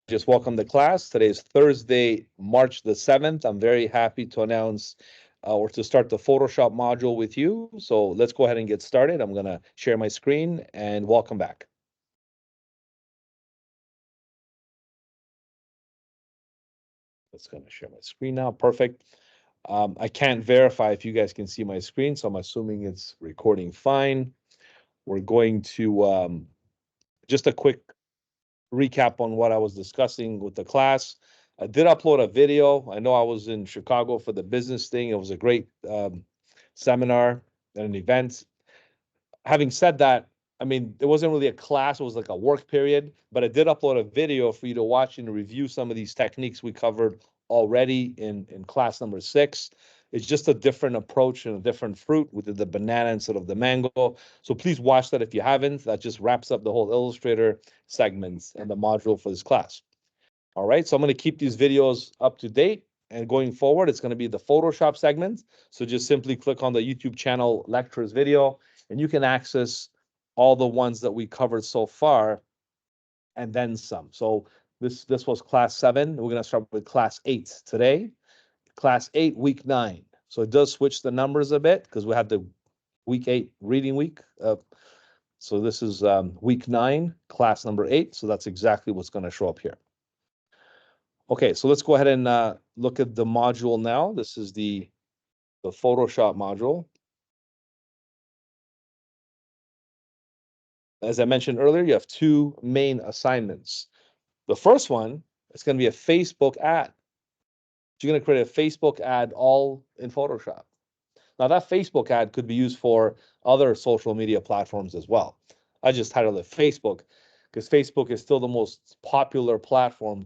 Just welcome to class. Today is Thursday, March the 7th. I'm very happy to announce or to start the Photoshop module with you. So let's go ahead and get started. I'm going to share my screen and welcome back. That's going to share my screen now. Perfect. I can't verify if you guys can see my screen, so I'm assuming it's recording fine. We're going to just a quick recap on what I was discussing with the class. I did upload a video. I know I was in Chicago for the business thing. It was a great seminar and an event. Having said that, I mean, it wasn't really a class, it was like a work period, but I did upload a video for you to watch and review some of these techniques we covered already in class number 6. It's just a different approach and a different fruit. We did the banana instead of the mango. So please watch that if you haven't. That just wraps up the whole Illustrator segments and the module for this class. All right, so I'm going to keep these videos up to date. And going forward, it's going to be the Photoshop segment. So just simply click on the YouTube channel lectures video, and you can access all the ones that we covered so far, and then some. So this was class 7. We're going to start with class 8 today. Class 8, week 9. So it does switch the numbers a bit because we had the week 8 reading week. So this is week 9, class number 8. So that's exactly what's going to show up here. Okay, so let's go ahead and look at the module now. This is the Photoshop module. As I mentioned earlier, you have 2 main assignments. The first one is going to be a Facebook ad. So you're going to create a Facebook ad all in Photoshop. Now that Facebook ad could be used for other social media platforms as well. I just titled it Facebook because Facebook is still the most popular platform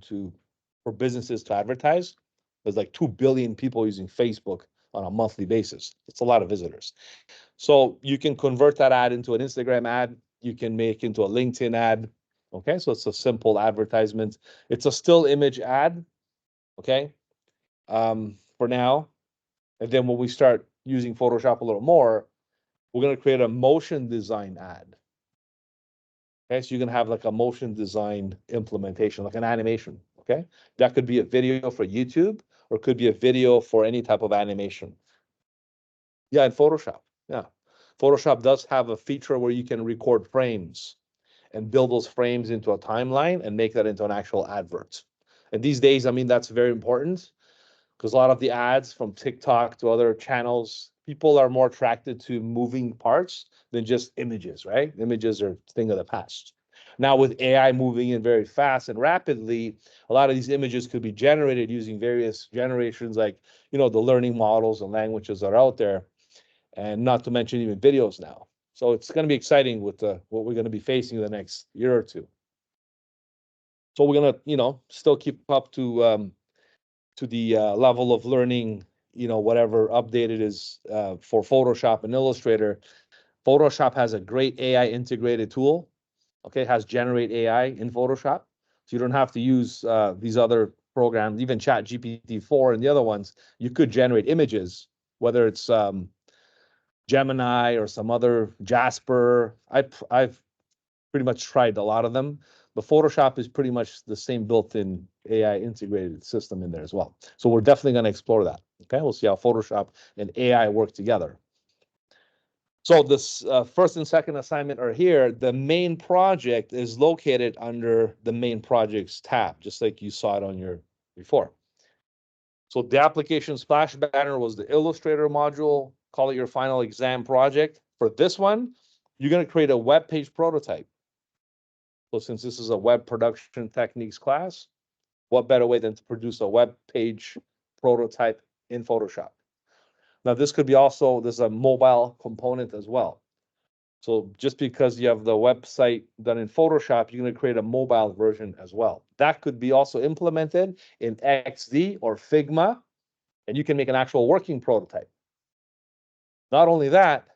for businesses to advertise. There's like 2 billion people using Facebook on a monthly basis. It's a lot of visitors. So you can convert that ad into an Instagram ad. You can make into a LinkedIn ad. Okay, so it's a simple advertisement. It's a still image ad. Okay, for now. And then when we start using Photoshop a little more, we're going to create a motion design ad. Okay, so you can have like a motion design implementation, like an animation. Okay, that could be a video for YouTube or it could be a video for any type of animation. Yeah, in Photoshop. Yeah, Photoshop does have a feature where you can record frames and build those frames into a timeline and make that into an actual advert. And these days, I mean, that's very important because a lot of the ads from TikTok to other channels, people are more attracted to moving parts than just images, right? Images are a thing of the past. Now with AI moving in very fast and rapidly, a lot of these images could be generated using various generations, like, you know, the learning models and languages that are out there, and not to mention even videos now. So it's going to be exciting with what we're going to be facing in the next year or two. So we're going to, you know, still keep up to the level of learning, you know, whatever update it is for Photoshop and Illustrator. Photoshop has a great AI integrated tool. Okay, it has Generate AI in Photoshop. So you don't have to use these other programs, even Chat GPT-4 and the other ones. You could generate images, whether it's Gemini or some other Jasper. I've pretty much tried a lot of them. But Photoshop is pretty much the same built-in AI integrated system in there as well. So we're definitely going to explore that. Okay, we'll see how Photoshop and AI work together. So this first and second assignment are here. The main project is located under the main projects tab, just like you saw it on your before. So the application splash banner was the Illustrator module. Call it your final exam project. For this one, you're going to create a web page prototype. So since this is a web production techniques class, what better way than to produce a web page prototype in Photoshop? Now this could be also, there's a mobile component as well. So just because you have the website done in Photoshop, you're going to create a mobile version as well. That could be also implemented in XD or Figma, and you can make an actual working prototype. Not only that,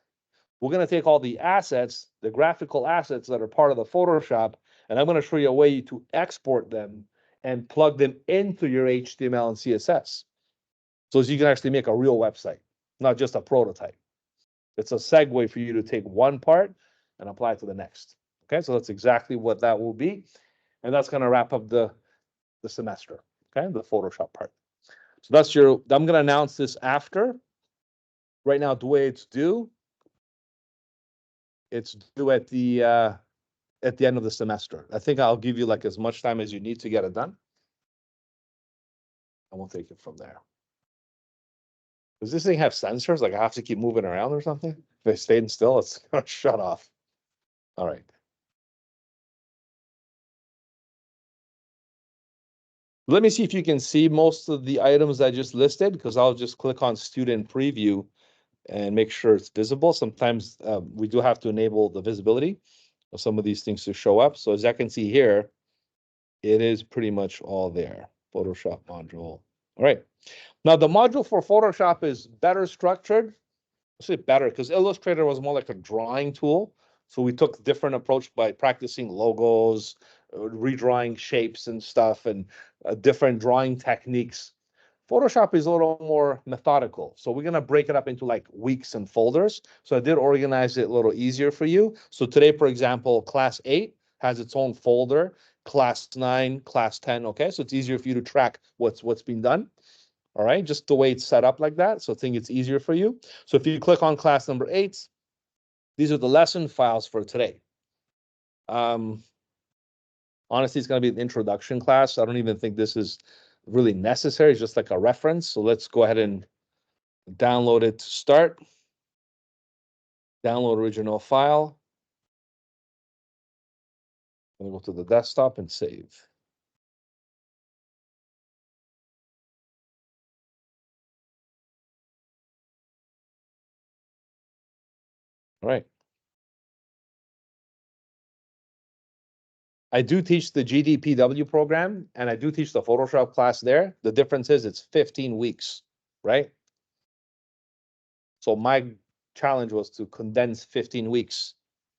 we're going to take all the assets, the graphical assets that are part of the Photoshop, and I'm going to show you a way to export them and plug them into your HTML and CSS. So you can actually make a real website, not just a prototype. It's a segue for you to take one part and apply it to the next. Okay, so that's exactly what that will be. And that's going to wrap up the the semester, okay, the Photoshop part. So that's your, I'm going to announce this after. Right now, the way it's due at the end of the semester. I think I'll give you like as much time as you need to get it done. I won't take it from there. Does this thing have sensors? Like I have to keep moving around or something? If I stayed still, it's gonna shut off. All right. Let me see if you can see most of the items I just listed, because I'll just click on student preview and make sure it's visible. Sometimes we do have to enable the visibility of some of these things to show up. So as I can see here, it is pretty much all there. Photoshop module. All right. Now the module for Photoshop is better structured. I say better because Illustrator was more like a drawing tool. So we took a different approach by practicing logos, redrawing shapes and stuff, and different drawing techniques. Photoshop is a little more methodical. So we're going to break it up into like weeks and folders. So I did organize it a little easier for you. So today, for example, class 8 has its own folder, class 9, class 10. Okay, so it's easier for you to track what's been done. All right, just the way it's set up like that. So I think it's easier for you. So if you click on class number 8, these are the lesson files for today. Honestly, it's going to be an introduction class. I don't even think this is really necessary. It's just like a reference. So let's go ahead and download it to start. Download original file. I'm going to go to the desktop and save. All right. I do teach the GDPW program, and I do teach the Photoshop class there. The difference is it's 15 weeks, right? So my challenge was to condense 15 weeks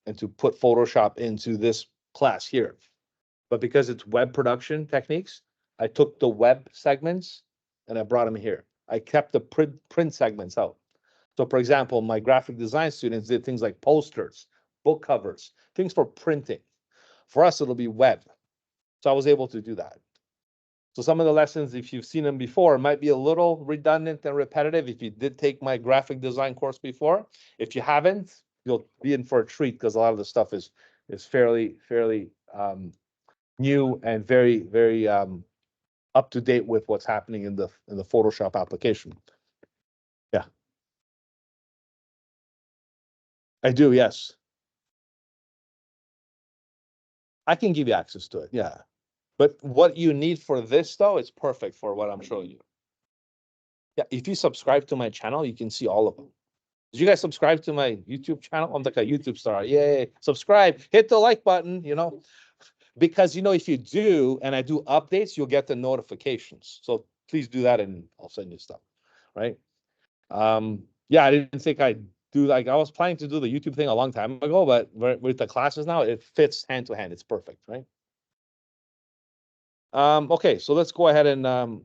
and to put Photoshop into this class here. But because it's web production techniques, I took the web segments and I brought them here. I kept the print segments out. So for example, my graphic design students did things like posters, book covers, things for printing. For us, it'll be web. So I was able to do that. So some of the lessons, if you've seen them before, might be a little redundant and repetitive if you did take my graphic design course before. If you haven't, you'll be in for a treat because a lot of the stuff is fairly new and very up to date with what's happening in the Photoshop application. Yeah, I do. Yes, I can give you access to it. Yeah, but what you need for this though, it's perfect for what I'm showing you. Yeah, if you subscribe to my channel, you can see all of them. Did you guys subscribe to my YouTube channel? I'm like a YouTube star. Yay. Subscribe, hit the like button, because, if you do, and I do updates, you'll get the notifications. So please do that and I'll send you stuff. Right. Yeah, I didn't think I'd do like, I was planning to do the YouTube thing a long time ago, but with the classes now, it fits hand to hand. It's perfect. Right. Okay. So let's go ahead and,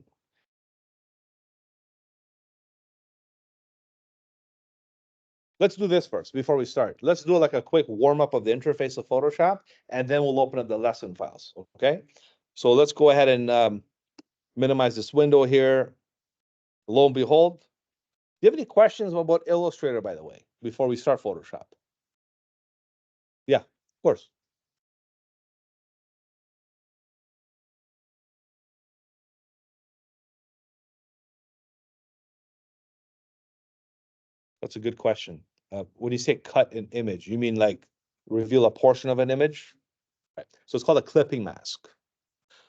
let's do this first before we start. Let's do like a quick warm up of the interface of Photoshop, and then we'll open up the lesson files. Okay. So let's go ahead and minimize this window here. Lo and behold, do you have any questions about Illustrator, by the way, before we start Photoshop? Yeah, of course. That's a good question. When you say cut an image, you mean like reveal a portion of an image? Right. So it's called a clipping mask.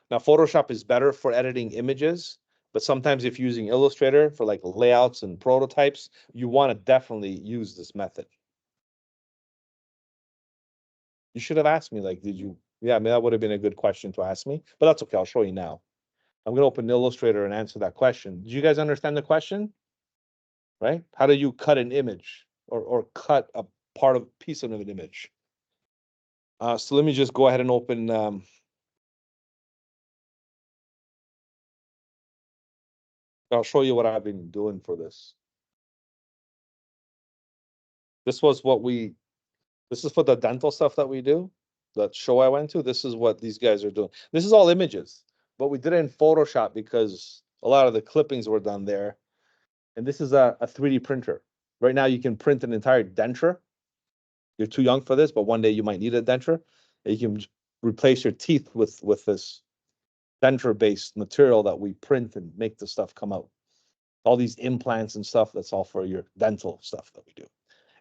Now, Photoshop is better for editing images, but sometimes if you're using Illustrator for like layouts and prototypes, you want to definitely use this method. You should have asked me, like, did you? Yeah, I mean, that would have been a good question to ask me, but that's okay. I'll show you now. I'm going to open Illustrator and answer that question. Did you guys understand the question? Right? How do you cut an image or cut a part of piece of an image? So let me just go ahead and open. I'll show you what I've been doing for this. This was what this is for the dental stuff that we do. That show I went to. This is what these guys are doing. This is all images. but we did it in Photoshop because a lot of the clippings were done there. And this is a 3D printer. Right now, you can print an entire denture. You're too young for this, but one day you might need a denture. And you can replace your teeth with this denture-based material that we print and make the stuff come out. All these implants and stuff, that's all for your dental stuff that we do.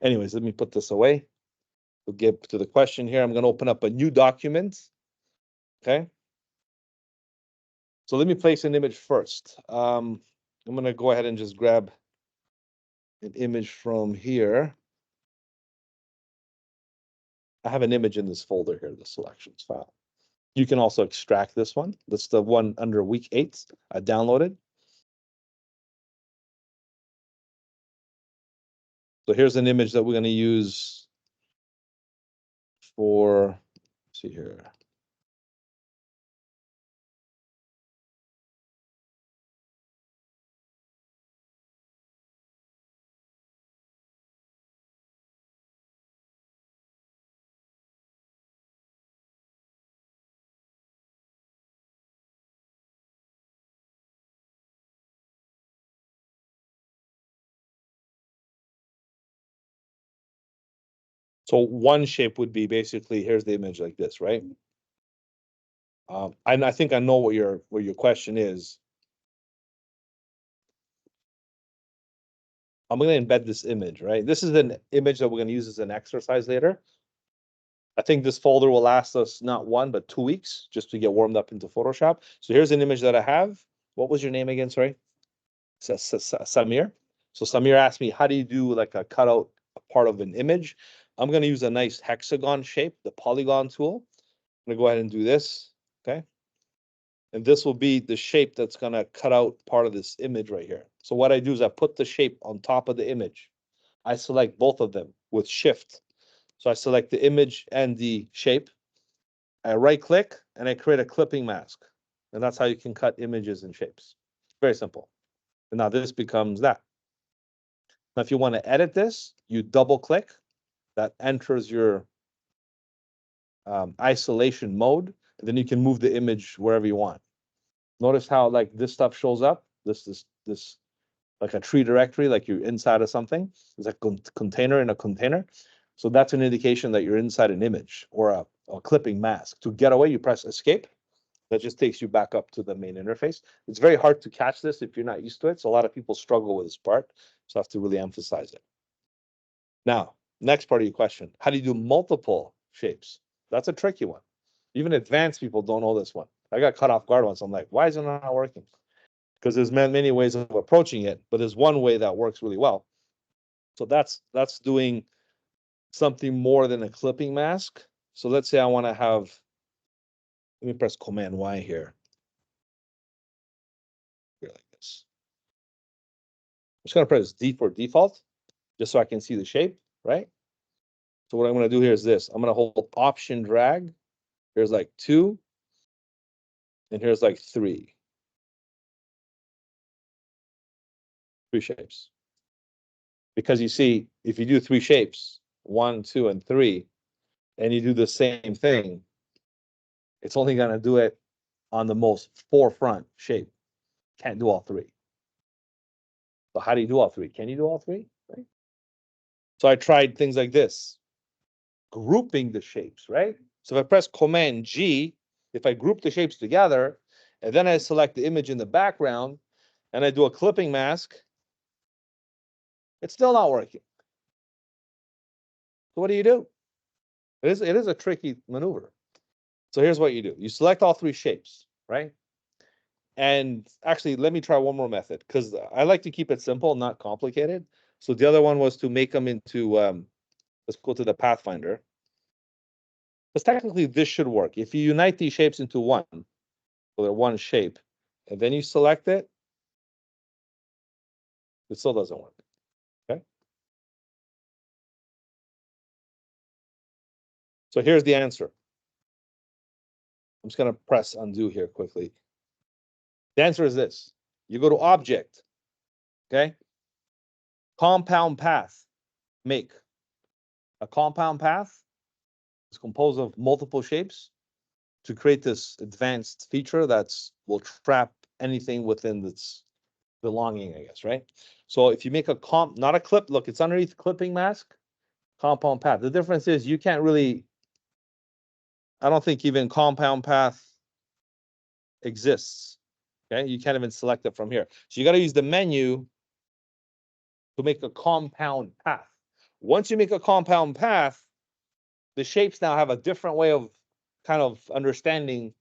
Anyways, let me put this away. We'll get to the question here. I'm going to open up a new document. Okay. So let me place an image first. I'm going to go ahead and just grab an image from here. I have an image in this folder here, the selections file. You can also extract this one. That's the one under week 8 I downloaded. So here's an image that we're going to use for, let's see here. So one shape would be basically, here's the image like this, right? I think I know what your question is. I'm going to embed this image, right? This is an image that we're going to use as an exercise later. I think this folder will last us not 1, but 2 weeks just to get warmed up into Photoshop. So here's an image that I have. What was your name again? Sorry. Samir. So Samir asked me, how do you do like a cutout part of an image? I'm going to use a nice hexagon shape, the polygon tool. I'm going to go ahead and do this. Okay. And this will be the shape that's going to cut out part of this image right here. So what I do is I put the shape on top of the image. I select both of them with shift. So I select the image and the shape. I right click and I create a clipping mask. And that's how you can cut images and shapes. Very simple. And now this becomes that. Now, if you want to edit this, you double click. That enters your isolation mode. And then you can move the image wherever you want. Notice how like this stuff shows up. This like a tree directory, like you're inside of something. It's a container in a container. So that's an indication that you're inside an image or a clipping mask. To get away, you press escape. That just takes you back up to the main interface. It's very hard to catch this if you're not used to it. So a lot of people struggle with this part. So I have to really emphasize it. Now, next part of your question, how do you do multiple shapes? That's a tricky one. Even advanced people don't know this one. I got caught off guard once. I'm like, why is it not working? Because there's many ways of approaching it, but there's one way that works really well. So that's doing something more than a clipping mask. So let's say I want to have, let me press Command Y here. Here like this. I'm just going to press D for default, just so I can see the shape, right? So what I'm going to do here is this. I'm going to hold Option drag. Here's like 2, and here's like 3. 3 shapes. Because you see, if you do 3 shapes, 1, 2, and 3, and you do the same thing, it's only going to do it on the most forefront shape. Can't do all 3. So how do you do all 3? Can you do all 3? Right? So I tried things like this, grouping the shapes, right? So if I press Command G, if I group the shapes together, and then I select the image in the background, and I do a clipping mask, it's still not working. So what do you do? It is a tricky maneuver. So here's what you do. You select all 3 shapes, right? And actually, let me try one more method because I like to keep it simple, not complicated. So the other one was to make them into, let's go to the Pathfinder. Because technically this should work. If you unite these shapes into one, so they're one shape, and then you select it, it still doesn't work, okay? So here's the answer. I'm just gonna press undo here quickly. The answer is this. You go to Object, okay? Compound path, make. A compound path is composed of multiple shapes. to create this advanced feature that's will trap anything within its belonging, I guess, right? So if you make a not a clip, look, it's underneath clipping mask, compound path. The difference is you can't really, I don't think even compound path exists. Okay, you can't even select it from here. So you got to use the menu to make a compound path. Once you make a compound path, the shapes now have a different way of kind of understanding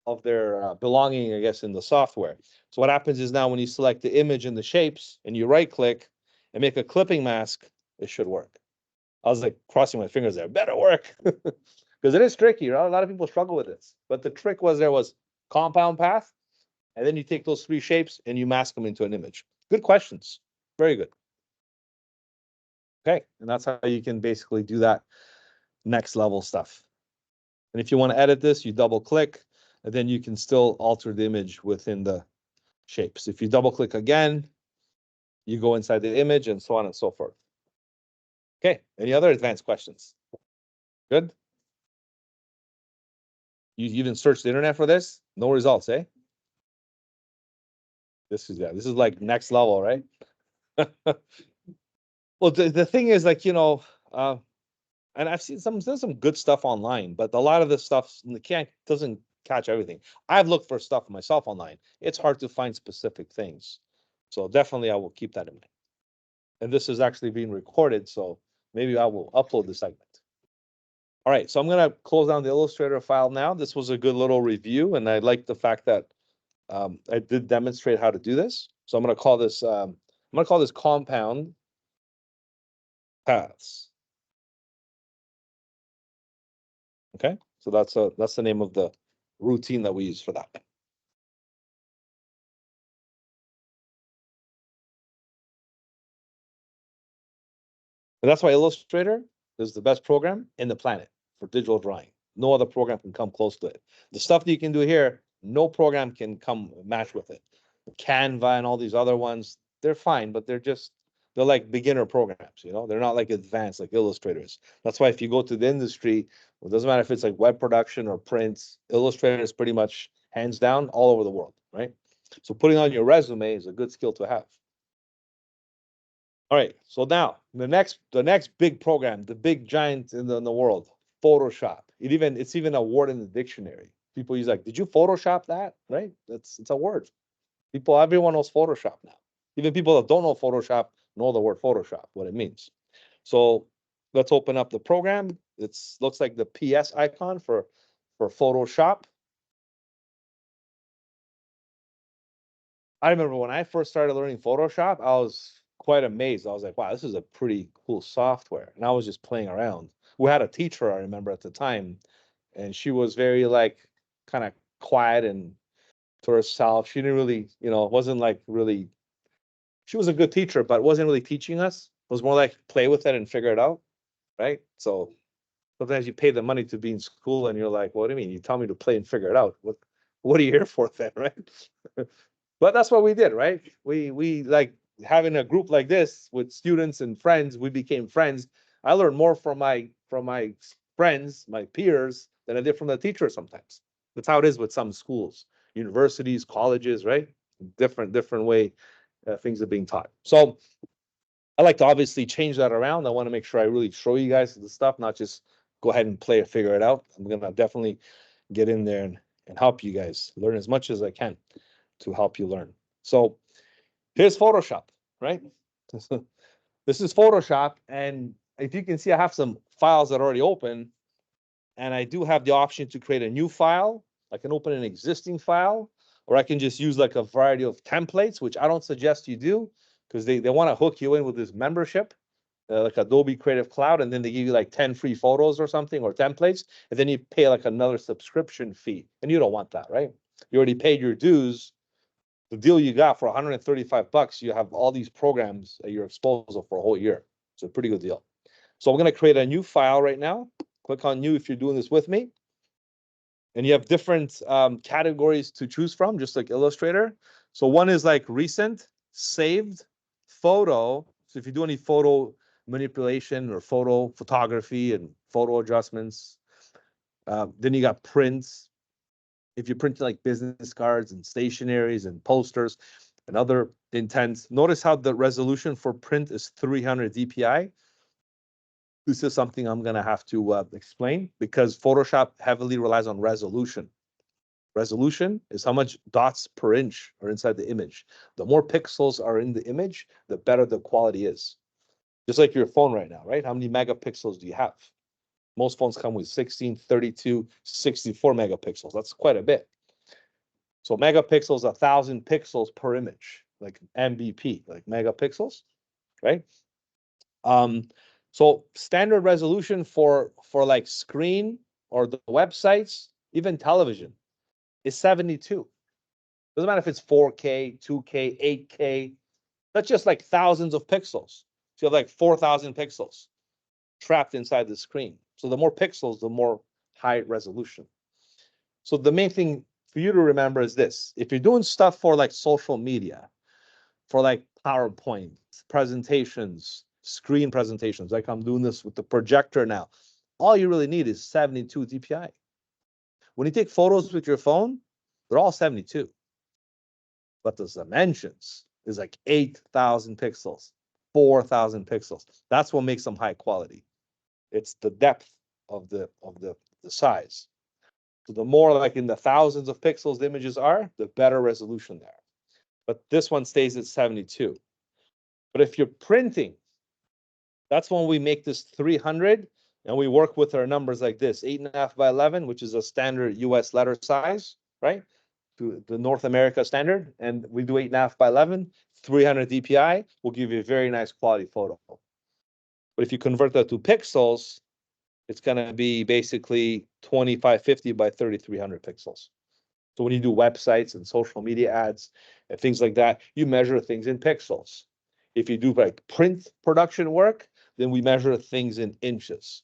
of their belonging, I guess, in the software. So what happens is now when you select the image and the shapes and you right click and make a clipping mask, it should work. I was like crossing my fingers there, better work. Because it is tricky, right? A lot of people struggle with this. But the trick was there was compound path, and then you take those three shapes and you mask them into an image. Good questions. Very good. Okay, and that's how you can basically do that next level stuff. And if you want to edit this, you double click, and then you can still alter the image within the shapes. If you double click again, you go inside the image and so on and so forth. Okay, any other advanced questions? Good. You even search the internet for this? No results, eh? This is like next level, right? Well, the thing is, like, and I've seen some there's some good stuff online, but a lot of this stuff doesn't catch everything. I've looked for stuff myself online. It's hard to find specific things. So definitely I will keep that in mind. And this is actually being recorded, so maybe I will upload the segment. All right, so I'm gonna close down the Illustrator file now. This was a good little review, and I like the fact that I did demonstrate how to do this. So I'm gonna call this compound paths. Okay, so that's the name of the routine that we use for that. And that's why Illustrator is the best program in the planet for digital drawing. No other program can come close to it. The stuff that you can do here, no program can come match with it. Canva and all these other ones, they're fine, but they're like beginner programs, They're not like advanced like Illustrators. That's why if you go to the industry, it doesn't matter if it's like web production or prints, Illustrator is pretty much hands down all over the world, right? So putting on your resume is a good skill to have. All right, so now the next big program, the big giant in the world, Photoshop. It's even a word in the dictionary. People use like, did you Photoshop that? Right? It's a word. Everyone knows Photoshop now. Even people that don't know Photoshop know the word Photoshop, what it means. So let's open up the program. It looks like the PS icon for Photoshop. I remember when I first started learning Photoshop, I was quite amazed. I was like, wow, this is a pretty cool software. And I was just playing around. We had a teacher, I remember at the time, and she was very like kind of quiet and to herself. She didn't really, wasn't like really, she was a good teacher, but wasn't really teaching us. It was more like play with it and figure it out. Right. So sometimes you pay the money to be in school and you're like, what do you mean? You tell me to play and figure it out. What are you here for then? Right. But that's what we did, right? We like having a group like this with students and friends. We became friends. I learned more from my friends, my peers, than I did from the teacher sometimes. That's how it is with some schools, universities, colleges, right? Different way things are being taught. So I like to obviously change that around. I want to make sure I really show you guys the stuff, not just go ahead and play or figure it out. I'm gonna definitely get in there and help you guys learn as much as I can to help you learn. So here's Photoshop, right? This is Photoshop, and if you can see, I have some files that are already open, and I do have the option to create a new file. I can open an existing file, or I can just use like a variety of templates, which I don't suggest you do, because they want to hook you in with this membership, like Adobe Creative Cloud, and then they give you like 10 free photos or something, or templates, and then you pay like another subscription fee, and you don't want that, right? You already paid your dues. The deal you got for 135 bucks, you have all these programs at your disposal for a whole year. It's a pretty good deal. So I'm going to create a new file right now. Click on new if you're doing this with me. And you have different categories to choose from, just like Illustrator. So one is like recent, saved, photo. So if you do any photo manipulation or photography and photo adjustments, then you got prints, if you print like business cards and stationaries and posters and other intents, notice how the resolution for print is 300 dpi. This is something I'm going to have to explain because Photoshop heavily relies on resolution. Resolution is how much dots per inch are inside the image. The more pixels are in the image, the better the quality is. Just like your phone right now, right? How many megapixels do you have? Most phones come with 16, 32, 64 megapixels. That's quite a bit. So megapixels, 1,000 pixels per image, like MBP, like megapixels, right? So standard resolution for like screen or the websites, even television, is 72. Doesn't matter if it's 4K, 2K, 8K. That's just like thousands of pixels. So you have like 4,000 pixels trapped inside the screen. So the more pixels, the more high resolution. So the main thing for you to remember is this. If you're doing stuff for like social media, for like PowerPoint presentations, screen presentations, like I'm doing this with the projector now, all you really need is 72 dpi. When you take photos with your phone, they're all 72. But the dimensions is like 8,000 pixels, 4,000 pixels. That's what makes them high quality. It's the depth of the size. So the more like in the thousands of pixels the images are, the better resolution there. But this one stays at 72. But if you're printing, that's when we make this 300 and we work with our numbers like this, 8.5 by 11, which is a standard US letter size, right? To the North America standard. And we do 8.5 by 11, 300 DPI will give you a very nice quality photo. But if you convert that to pixels, it's going to be basically 2550 by 3300 pixels. So when you do websites and social media ads and things like that, you measure things in pixels. If you do like print production work, then we measure things in inches,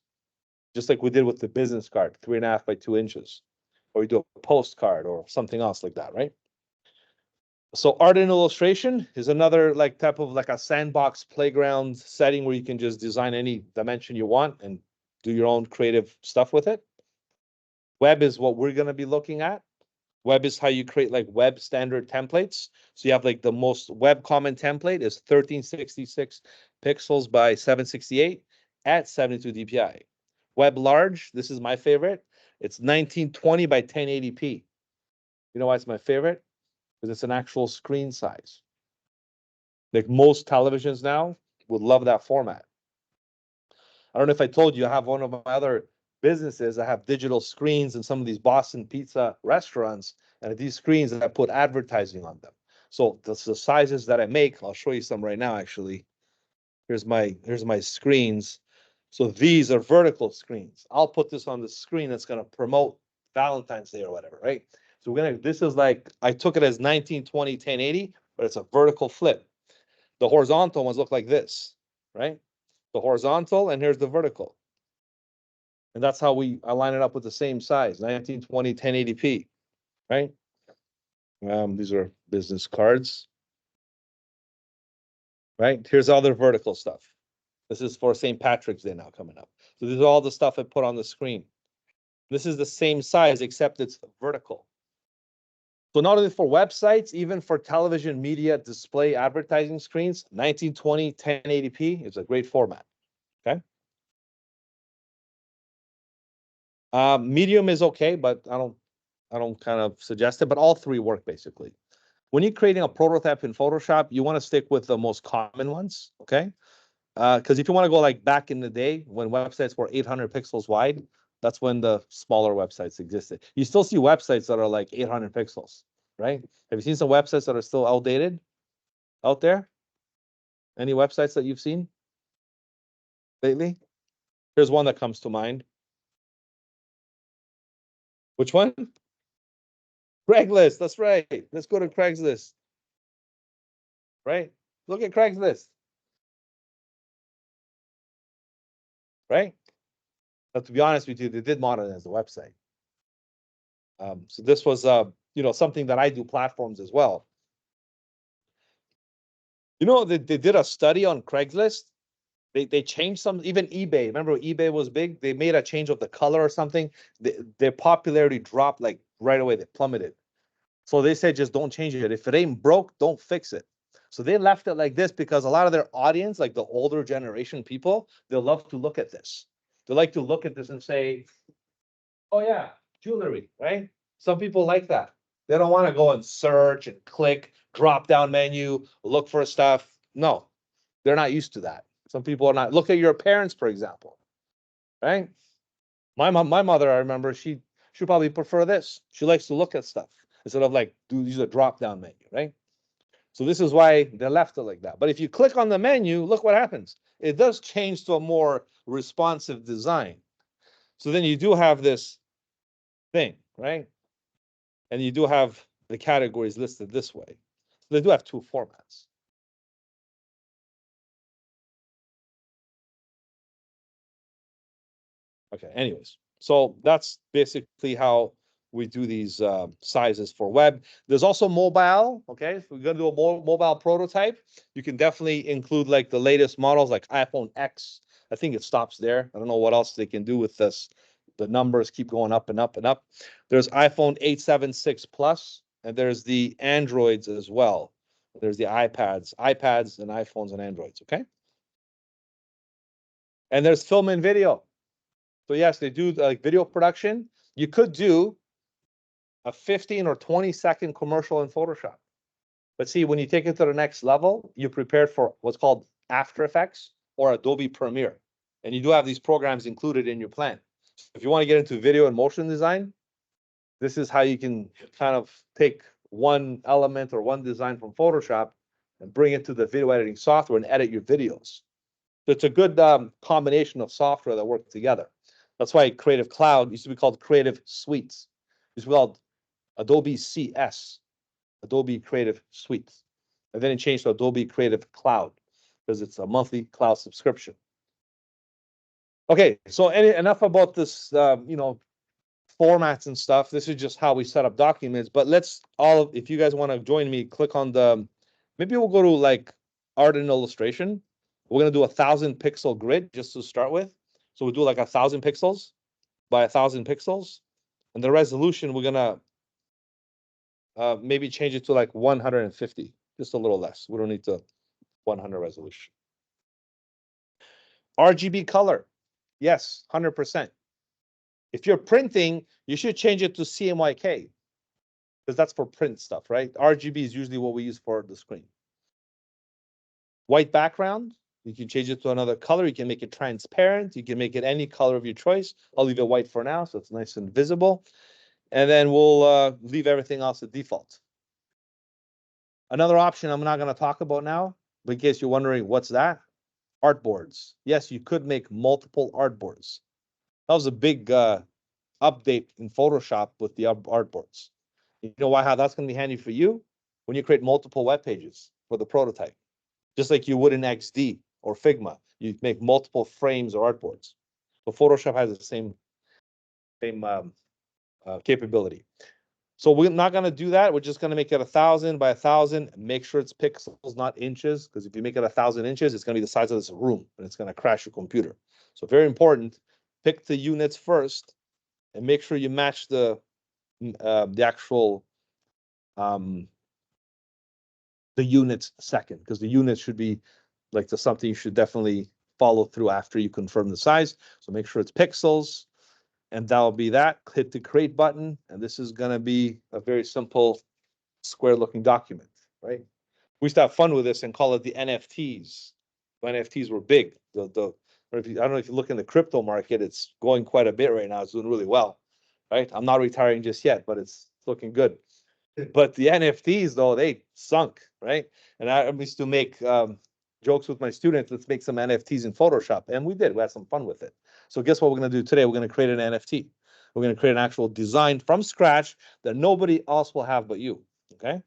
just like we did with the business card, 3.5 by 2 inches, or you do a postcard or something else like that, right? So art and illustration is another like type of like a sandbox playground setting where you can just design any dimension you want and do your own creative stuff with it. Web is what we're going to be looking at. Web is how you create like web standard templates. So you have like the most web common template is 1366 pixels by 768 at 72 dpi. Web large, this is my favorite. It's 1920 by 1080p. You know why it's my favorite? Because it's an actual screen size. Like most televisions now would love that format. I don't know if I told you, I have one of my other businesses. I have digital screens in some of these Boston pizza restaurants, and these screens I put advertising on them. So the sizes that I make, I'll show you some right now. Actually, here's my screens. So these are vertical screens. I'll put this on the screen that's going to promote Valentine's Day or whatever, right? So this is like, I took it as 1920 1080, but it's a vertical flip. The horizontal ones look like this, right? The horizontal, and here's the vertical. And that's how I line it up with the same size, 1920 1080p, right? These are business cards, right? Here's other vertical stuff. This is for St. Patrick's Day now coming up. So these are all the stuff I put on the screen. This is the same size, except it's vertical. So not only for websites, even for television media display advertising screens, 1920 1080p is a great format, okay? Medium is okay, but I don't kind of suggest it, but all three work basically. When you're creating a prototype in Photoshop, you want to stick with the most common ones, okay? Because if you want to go like back in the day when websites were 800 pixels wide, that's when the smaller websites existed. You still see websites that are like 800 pixels, right? Have you seen some websites that are still outdated out there? Any websites that you've seen lately? Here's one that comes to mind. Which one? Craigslist. That's right. Let's go to Craigslist. Right? Look at Craigslist. Right? But to be honest with you, they did modernize the website. So this was, something that I do platforms as well. You know, they did a study on Craigslist. They changed some, even eBay. Remember when eBay was big? They made a change of the color or something. Their popularity dropped like right away. They plummeted. So they said, just don't change it. If it ain't broke, don't fix it. So they left it like this because a lot of their audience, like the older generation people, they'll love to look at this. They like to look at this and say, oh yeah, jewelry, right? Some people like that. They don't want to go and search and click, drop down menu, look for stuff. No, they're not used to that. Some people are not. Look at your parents, for example, right? My mother, I remember, she probably prefer this. She likes to look at stuff instead of like use a drop down menu, right? So this is why they left it like that. But if you click on the menu, look what happens. It does change to a more responsive design. So then you do have this thing, right? And you do have the categories listed this way. So they do have two formats. Okay, anyways, so that's basically how we do these sizes for web. There's also mobile, okay? If we're gonna do a mobile prototype, you can definitely include like the latest models like iPhone X. I think it stops there. I don't know what else they can do with this. The numbers keep going up and up and up. There's iPhone 876 Plus, and there's the Androids as well. There's the iPads and iPhones and Androids, okay? And there's film and video. So yes, they do like video production. You could do a 15 or 20-second commercial in Photoshop. But see, when you take it to the next level, you're prepared for what's called After Effects or Adobe Premiere. And you do have these programs included in your plan. So if you want to get into video and motion design, this is how you can kind of take one element or one design from Photoshop and bring it to the video editing software and edit your videos. So it's a good combination of software that work together. That's why Creative Cloud used to be called Creative Suites. It used to be called Adobe CS, Adobe Creative Suites. And then it changed to Adobe Creative Cloud because it's a monthly cloud subscription. Okay, so enough about this, formats and stuff. This is just how we set up documents. But let's if you guys want to join me, click on maybe we'll go to like art and illustration. We're going to do 1,000 pixel grid just to start with. So we'll do like 1,000 pixels by 1,000 pixels. And the resolution, we're going to maybe change it to like 150, just a little less. We don't need to 100 resolution. RGB color. Yes, 100%. If you're printing, you should change it to CMYK because that's for print stuff, right? RGB is usually what we use for the screen. White background, you can change it to another color. You can make it transparent. You can make it any color of your choice. I'll leave it white for now, so it's nice and visible. And then we'll leave everything else at default. Another option I'm not going to talk about now, but in case you're wondering what's that, artboards. Yes, you could make multiple artboards. That was a big update in Photoshop with the artboards. You know how that's going to be handy for you? When you create multiple web pages for the prototype, just like you would in XD or Figma. You make multiple frames or artboards. So Photoshop has the same capability. So we're not going to do that. We're just going to make it 1,000 by 1,000. Make sure it's pixels, not inches, because if you make it 1,000 inches, it's going to be the size of this room, and it's going to crash your computer. So very important. Pick the units first, and make sure you match the actual the units second, because the units should be like something you should definitely follow through after you confirm the size. So make sure it's pixels. And that'll be that. Hit the create button. And this is going to be a very simple square looking document, right? We used to have fun with this and call it the NFTs. When NFTs were big. I don't know if you look in the crypto market, it's going quite a bit right now. It's doing really well, right? I'm not retiring just yet, but it's looking good. But the NFTs, though, they sunk, right? And I used to make jokes with my students, let's make some NFTs in Photoshop. And we did. We had some fun with it. So guess what we're going to do today? We're going to create an NFT. We're going to create an actual design from scratch that nobody else will have but you, okay?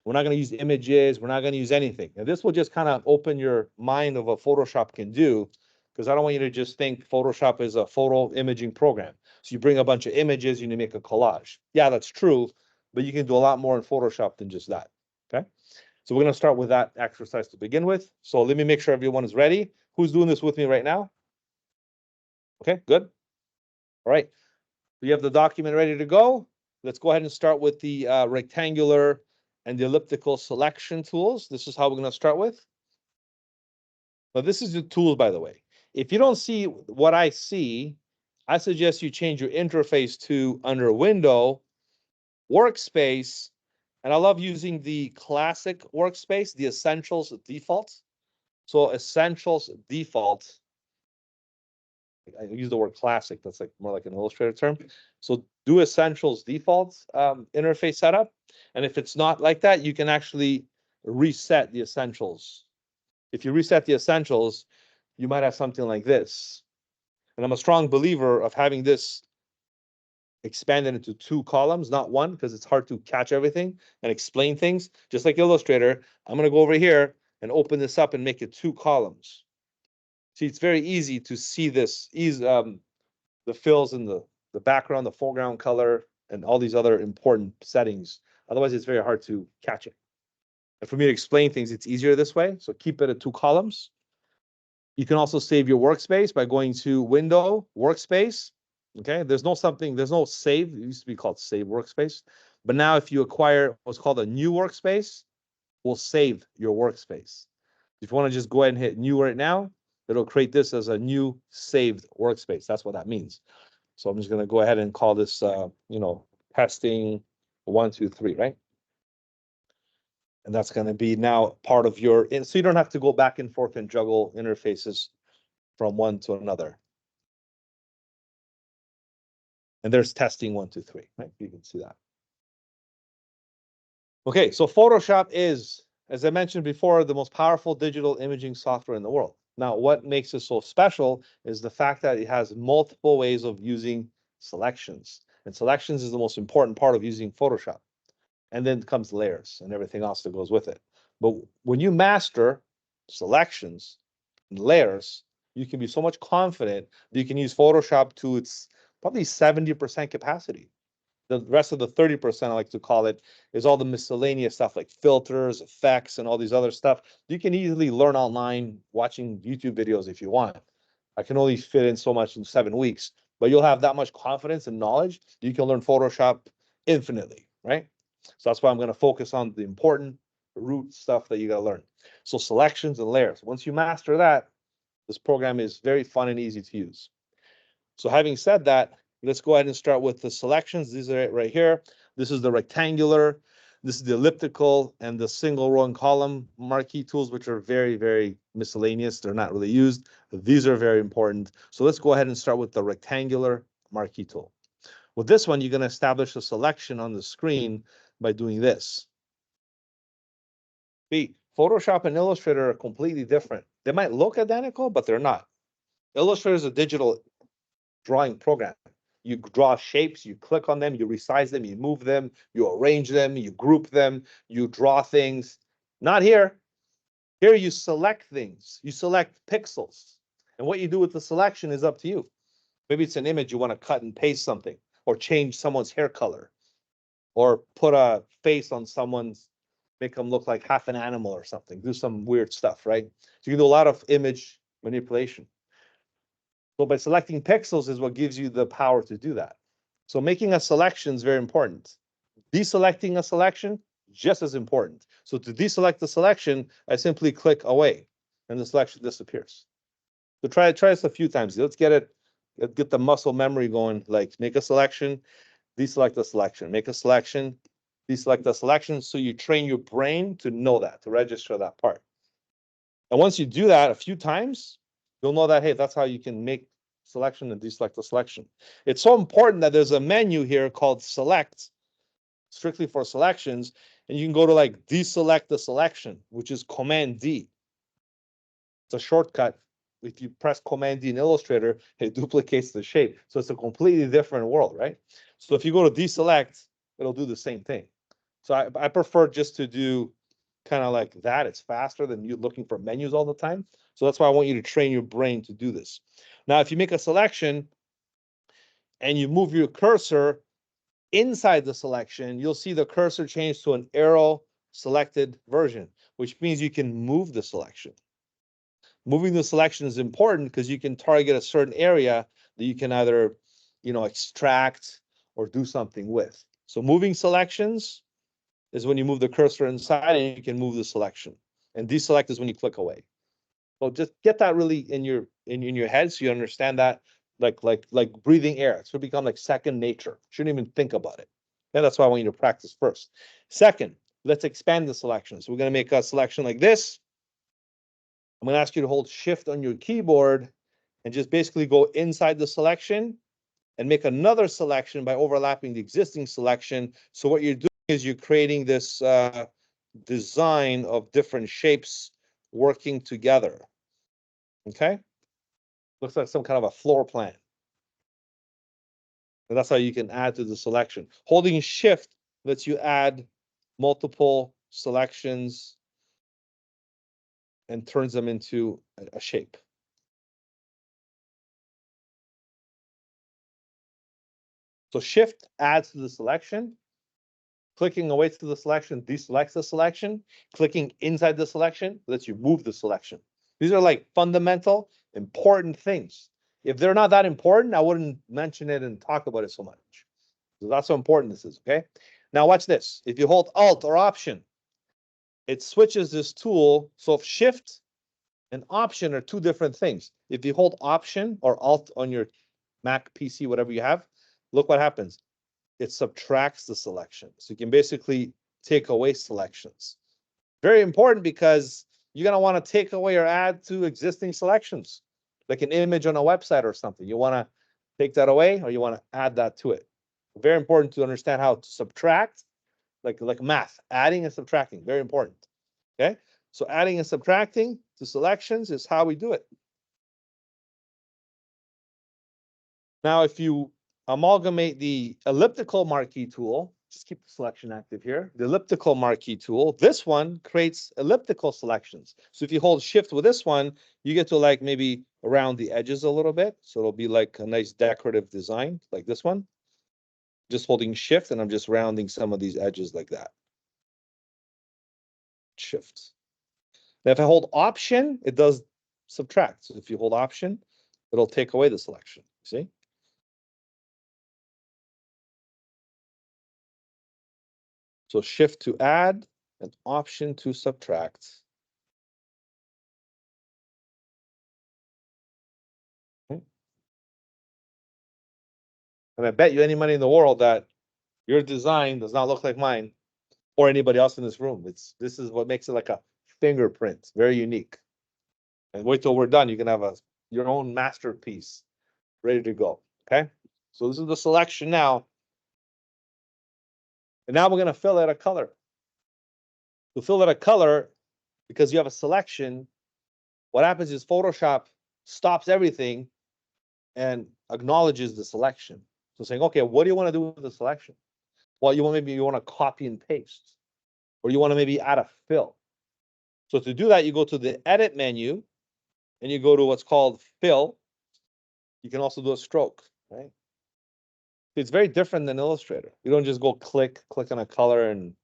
We're not going to use images. We're not going to use anything. And this will just kind of open your mind of what Photoshop can do, because I don't want you to just think Photoshop is a photo imaging program. So you bring a bunch of images, you make a collage. Yeah, that's true, but you can do a lot more in Photoshop than just that, okay? So we're going to start with that exercise to begin with. So let me make sure everyone is ready. Who's doing this with me right now? Okay, good. All right. We have the document ready to go. Let's go ahead and start with the rectangular and the elliptical selection tools. This is how we're going to start with. Now, this is the tools, by the way. If you don't see what I see, I suggest you change your interface to under Window, Workspace, and I love using the classic workspace, the Essentials default. So Essentials default, I use the word classic, that's like more like an Illustrator term. So do Essentials default interface setup. And if it's not like that, you can actually reset the Essentials. If you reset the Essentials, you might have something like this. And I'm a strong believer of having this expanded into 2 columns, not one, because it's hard to catch everything and explain things. Just like Illustrator, I'm going to go over here and open this up and make it 2 columns. See, it's very easy to see this, the fills in the background, the foreground color, and all these other important settings. Otherwise, it's very hard to catch it. And for me to explain things, it's easier this way. So keep it at 2 columns. You can also save your workspace by going to Window, Workspace. Okay, there's no save. It used to be called Save Workspace. But now if you acquire what's called a new workspace, we'll save your workspace. If you want to just go ahead and hit New right now, it'll create this as a new saved workspace. That's what that means. So I'm just going to go ahead and call this, testing 1, 2, 3, right? And that's going to be now part of your, so you don't have to go back and forth and juggle interfaces from one to another. And there's testing 1, 2, 3, right? You can see that. Okay, so Photoshop is, as I mentioned before, the most powerful digital imaging software in the world. Now, what makes it so special is the fact that it has multiple ways of using selections. And selections is the most important part of using Photoshop. And then comes layers and everything else that goes with it. But when you master selections and layers, you can be so much confident that you can use Photoshop to its probably 70% capacity. The rest of the 30%, I like to call it, is all the miscellaneous stuff like filters, effects, and all these other stuff. You can easily learn online watching YouTube videos if you want. I can only fit in so much in 7 weeks, but you'll have that much confidence and knowledge that you can learn Photoshop infinitely, right? So that's why I'm going to focus on the important root stuff that you got to learn. So selections and layers. Once you master that, this program is very fun and easy to use. So having said that, let's go ahead and start with the selections. These are right here. This is the rectangular, this is the elliptical, and the single row and column marquee tools, which are very, very miscellaneous. They're not really used. These are very important. So let's go ahead and start with the rectangular marquee tool. With this one, you're going to establish a selection on the screen by doing this. Photoshop and Illustrator are completely different. They might look identical, but they're not. Illustrator is a digital drawing program. You draw shapes, you click on them, you resize them, you move them, you arrange them, you group them, you draw things. Not here. Here you select things. You select pixels. And what you do with the selection is up to you. Maybe it's an image you want to cut and paste something, or change someone's hair color, or put a face on someone's, make them look like half an animal or something. Do some weird stuff, right? So you can do a lot of image manipulation. So by selecting pixels is what gives you the power to do that. So making a selection is very important. Deselecting a selection, just as important. So to deselect the selection, I simply click away and the selection disappears. So try this a few times. Let's get the muscle memory going, like make a selection, deselect the selection, make a selection, deselect the selection. So you train your brain to know that, to register that part. And once you do that a few times, you'll know that, hey, that's how you can make selection and deselect the selection. It's so important that there's a menu here called select, strictly for selections, and you can go to like deselect the selection, which is Command D. It's a shortcut. If you press Command D in Illustrator, it duplicates the shape. So it's a completely different world, right? So if you go to deselect, it'll do the same thing. So I prefer just to do kind of like that. It's faster than you looking for menus all the time. So that's why I want you to train your brain to do this. Now, if you make a selection and you move your cursor inside the selection, you'll see the cursor change to an arrow selected version, which means you can move the selection. moving the selection is important because you can target a certain area that you can either, extract or do something with. So moving selections is when you move the cursor inside and you can move the selection. And deselect is when you click away. So just get that really in your head so you understand that like breathing air. It should become like second nature. Shouldn't even think about it. And that's why I want you to practice first. Second, let's expand the selection. So we're going to make a selection like this. I'm going to ask you to hold shift on your keyboard and just basically go inside the selection and make another selection by overlapping the existing selection. So what you're doing is you're creating this design of different shapes working together. Okay? Looks like some kind of a floor plan. And that's how you can add to the selection. Holding shift lets you add multiple selections and turns them into a shape. So shift adds to the selection. Clicking away to the selection deselects the selection. Clicking inside the selection lets you move the selection. These are like fundamental, important things. If they're not that important, I wouldn't mention it and talk about it so much. So that's how important this is, okay? Now watch this. If you hold Alt or Option, it switches this tool. So if Shift and Option are two different things. If you hold Option or Alt on your Mac, PC, whatever you have, look what happens. It subtracts the selection. So you can basically take away selections. Very important because you're going to want to take away or add to existing selections, like an image on a website or something. You want to take that away or you want to add that to it. Very important to understand how to subtract, like math, adding and subtracting, very important. Okay, so adding and subtracting to selections is how we do it. Now, if you amalgamate the elliptical marquee tool, just keep the selection active here. The elliptical marquee tool, this one creates elliptical selections. So if you hold shift with this one, you get to like maybe around the edges a little bit. So it'll be like a nice decorative design like this one. Just holding shift and I'm just rounding some of these edges like that. Shift. Now if I hold option, it does subtract. So if you hold option, it'll take away the selection. See? So shift to add and option to subtract. Okay. And I bet you any money in the world that your design does not look like mine or anybody else in this room. This is what makes it like a fingerprint, very unique. And wait till we're done, you can have your own masterpiece ready to go. Okay. So this is the selection now. And now we're going to fill it a color. To fill it a color, because you have a selection, what happens is Photoshop stops everything and acknowledges the selection. So saying, okay, what do you want to do with the selection? Well, maybe you want to copy and paste, or you want to maybe add a fill. So to do that, you go to the edit menu and you go to what's called fill. You can also do a stroke, right? It's very different than Illustrator. You don't just go click on a color, and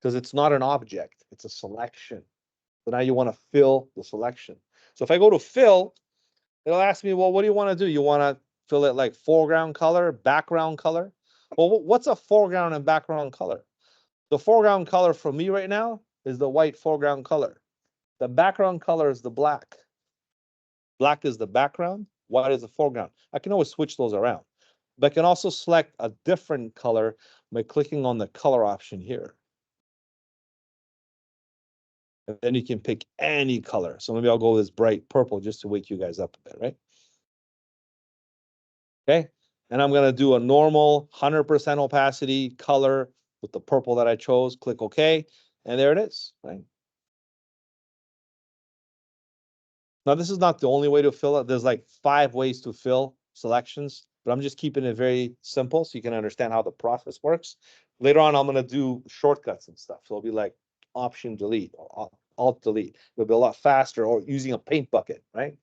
because it's not an object, it's a selection. So now you want to fill the selection. So if I go to fill, it'll ask me, well, what do you want to do? You want to fill it like foreground color, background color? Well, what's a foreground and background color? The foreground color for me right now is the white foreground color. The background color is the black. Black is the background, white is the foreground. I can always switch those around. But I can also select a different color by clicking on the color option here. And then you can pick any color. So maybe I'll go with this bright purple just to wake you guys up a bit, right? Okay. And I'm going to do a normal 100% opacity color with the purple that I chose. Click OK. And there it is, right? Now, this is not the only way to fill it. There's like 5 ways to fill selections, but I'm just keeping it very simple so you can understand how the process works. Later on, I'm going to do shortcuts and stuff. So it'll be like Option delete or Alt delete. It'll be a lot faster, or using a paint bucket, right?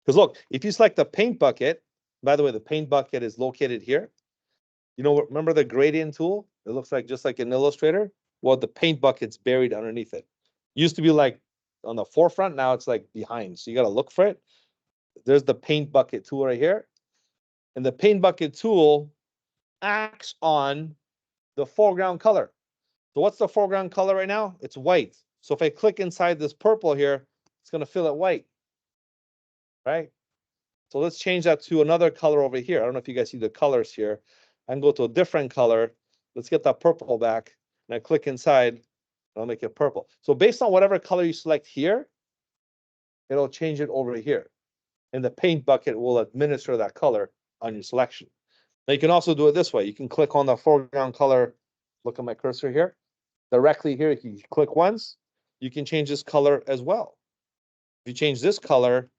Because look, if you select the paint bucket, by the way, the paint bucket is located here. You know, remember the gradient tool? It looks like just like an Illustrator. Well, the paint bucket's buried underneath it. Used to be like on the forefront. Now it's like behind. So you got to look for it. There's the paint bucket tool right here. And the paint bucket tool acts on the foreground color. So what's the foreground color right now? It's white. So if I click inside this purple here, it's going to fill it white, right? So let's change that to another color over here. I don't know if you guys see the colors here. I can go to a different color. Let's get that purple back. And I click inside. I'll make it purple. So based on whatever color you select here, it'll change it over here. And the paint bucket will administer that color on your selection. Now you can also do it this way. You can click on the foreground color. Look at my cursor here. Directly here, if you click once, you can change this color as well. If you change this color,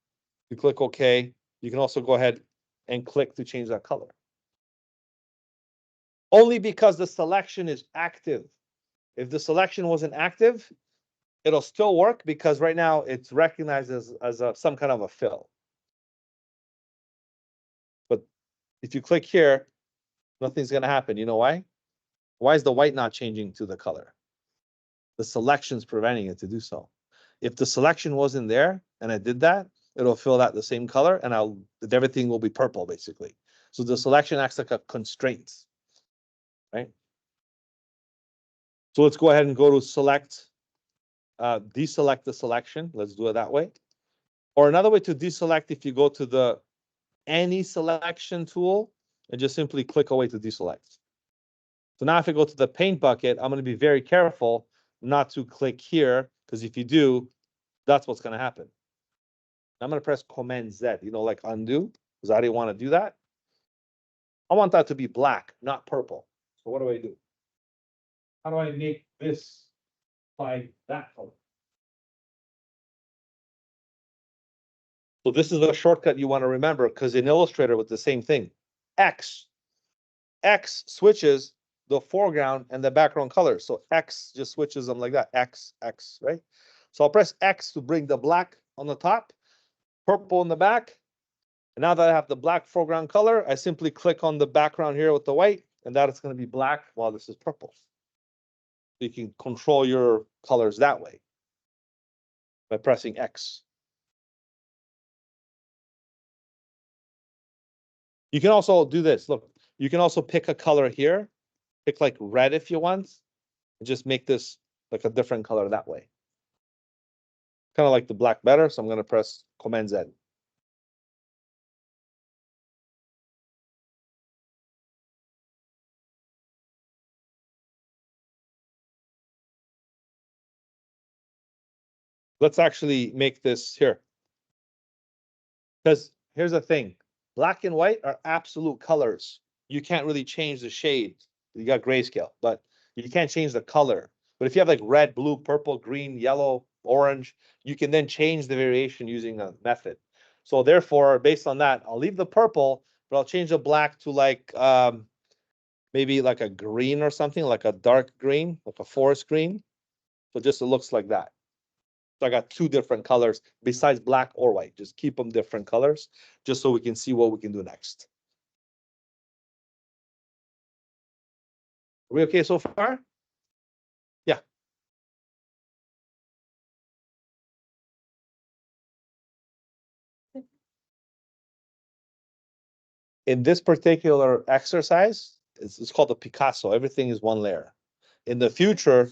you click OK. You can also go ahead and click to change that color. Only because the selection is active. If the selection wasn't active, it'll still work because right now it's recognized as some kind of a fill. But if you click here, nothing's going to happen. You know why? Why is the white not changing to the color? The selection's preventing it to do so. If the selection wasn't there and I did that, it'll fill that the same color and everything will be purple basically. So the selection acts like a constraint, right? So let's go ahead and go to select, deselect the selection. Let's do it that way. Or another way to deselect, if you go to the any selection tool and just simply click away to deselect. So now if I go to the paint bucket, I'm going to be very careful not to click here, because if you do, that's what's going to happen. I'm going to press Command Z, like undo, because I didn't want to do that. I want that to be black, not purple. So what do I do? How do I make this by that color? So this is a shortcut you want to remember, because in Illustrator with the same thing. X switches the foreground and the background color. So X just switches them like that. X, right? So I'll press X to bring the black on the top, purple in the back. And now that I have the black foreground color, I simply click on the background here with the white, and that is going to be black while this is purple. You can control your colors that way by pressing X. You can also do this. Look, you can also pick a color here, pick like red if you want, and just make this like a different color that way. Kind of like the black better, so I'm going to press Command Z. Let's actually make this here. Because here's the thing. Black and white are absolute colors. You can't really change the shade. You got grayscale, but you can't change the color. But if you have like red, blue, purple, green, yellow, orange, you can then change the variation using a method. So therefore, based on that, I'll leave the purple, but I'll change the black to like maybe like a green or something, like a dark green, like a forest green. So just it looks like that. So I got two different colors besides black or white. Just keep them different colors, just so we can see what we can do next. Are we okay so far? Yeah. In this particular exercise, it's called the Picasso. Everything is one layer. In the future,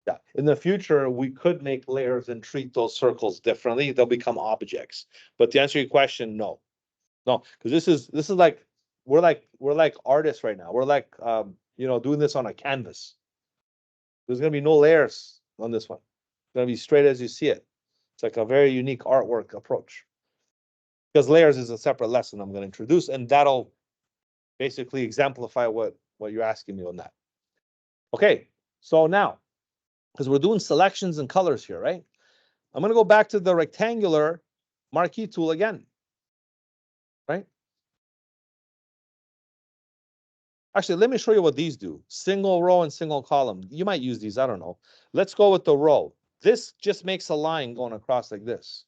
yeah, in the future, we could make layers and treat those circles differently. They'll become objects. But to answer your question, no, because this is like we're like artists right now. We're like doing this on a canvas. There's gonna be no layers on this one. It's gonna be straight as you see it. It's like a very unique artwork approach. Because layers is a separate lesson I'm going to introduce, and that'll basically exemplify what you're asking me on that. Okay, so now, because we're doing selections and colors here, right? I'm going to go back to the rectangular marquee tool again, right? Actually, let me show you what these do. Single row and single column. You might use these, I don't know. Let's go with the row. This just makes a line going across like this.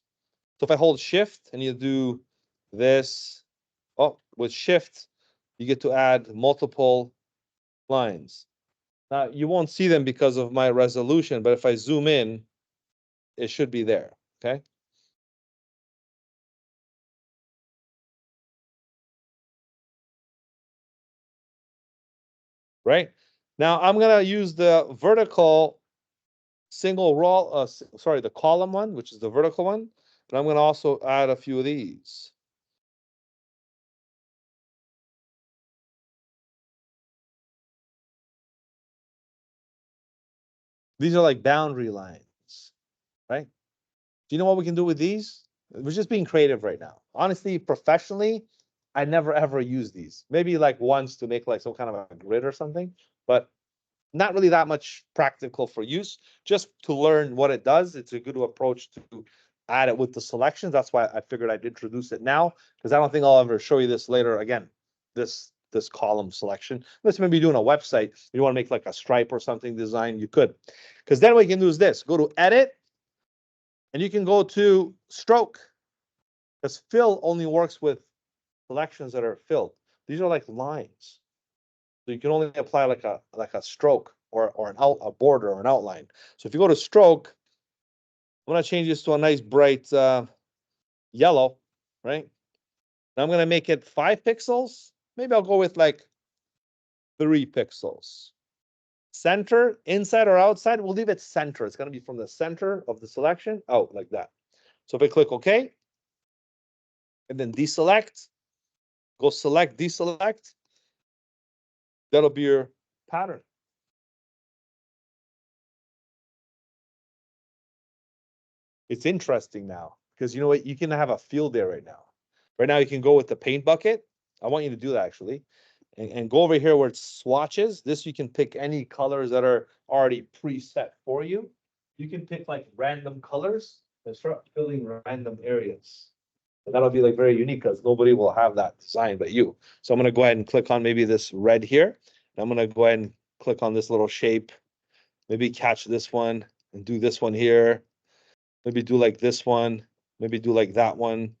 So if I hold shift and you do this, with shift, you get to add multiple lines. Now you won't see them because of my resolution, but if I zoom in, it should be there, okay? Right? Now I'm gonna use the vertical single row, sorry, the column one, which is the vertical one, and I'm gonna also add a few of these. These are like boundary lines, right? Do you know what we can do with these? We're just being creative right now. Honestly, professionally, I never ever use these. Maybe like once to make like some kind of a grid or something, but not really that much practical for use. Just to learn what it does, it's a good approach to add it with the selections. That's why I figured I'd introduce it now, because I don't think I'll ever show you this later again. This column selection. Let's maybe doing a website. You want to make like a stripe or something design, you could. Because then what you can do is this. Go to edit, and you can go to stroke. Because fill only works with selections that are filled. These are like lines. So you can only apply like a stroke or a border or an outline. So if you go to stroke, I'm gonna change this to a nice bright yellow, right? Now I'm gonna make it 5 pixels. Maybe I'll go with like 3 pixels. Center, inside or outside, we'll leave it center. It's gonna be from the center of the selection out like that. So if I click OK, and then deselect, go select, deselect, that'll be your pattern. It's interesting now because you know what? You can have a field there right now. Right now, you can go with the paint bucket. I want you to do that actually. And go over here where it's swatches. This you can pick any colors that are already preset for you. You can pick like random colors and start filling random areas. And that'll be like very unique because nobody will have that design but you. So I'm going to go ahead and click on maybe this red here. And I'm going to go ahead and click on this little shape. Maybe catch this one and do this one here. Maybe do like this one. Maybe do like that one.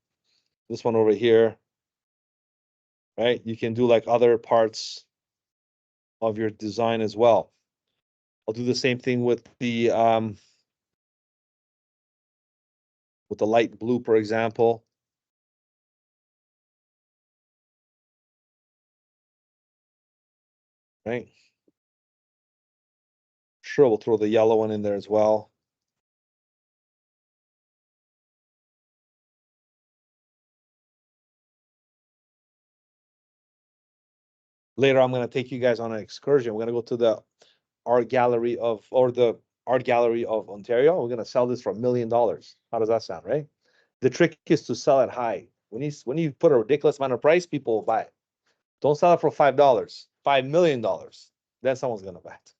This one over here. Right? You can do like other parts of your design as well. I'll do the same thing with the light blue, for example. Right? Sure, we'll throw the yellow one in there as well. Later, I'm going to take you guys on an excursion. We're going to go to the art gallery of Ontario. We're going to sell this for $1 million. How does that sound, right? The trick is to sell it high. When you put a ridiculous amount of price, people will buy it. Don't sell it for $5, $5 million. Then someone's going to buy it.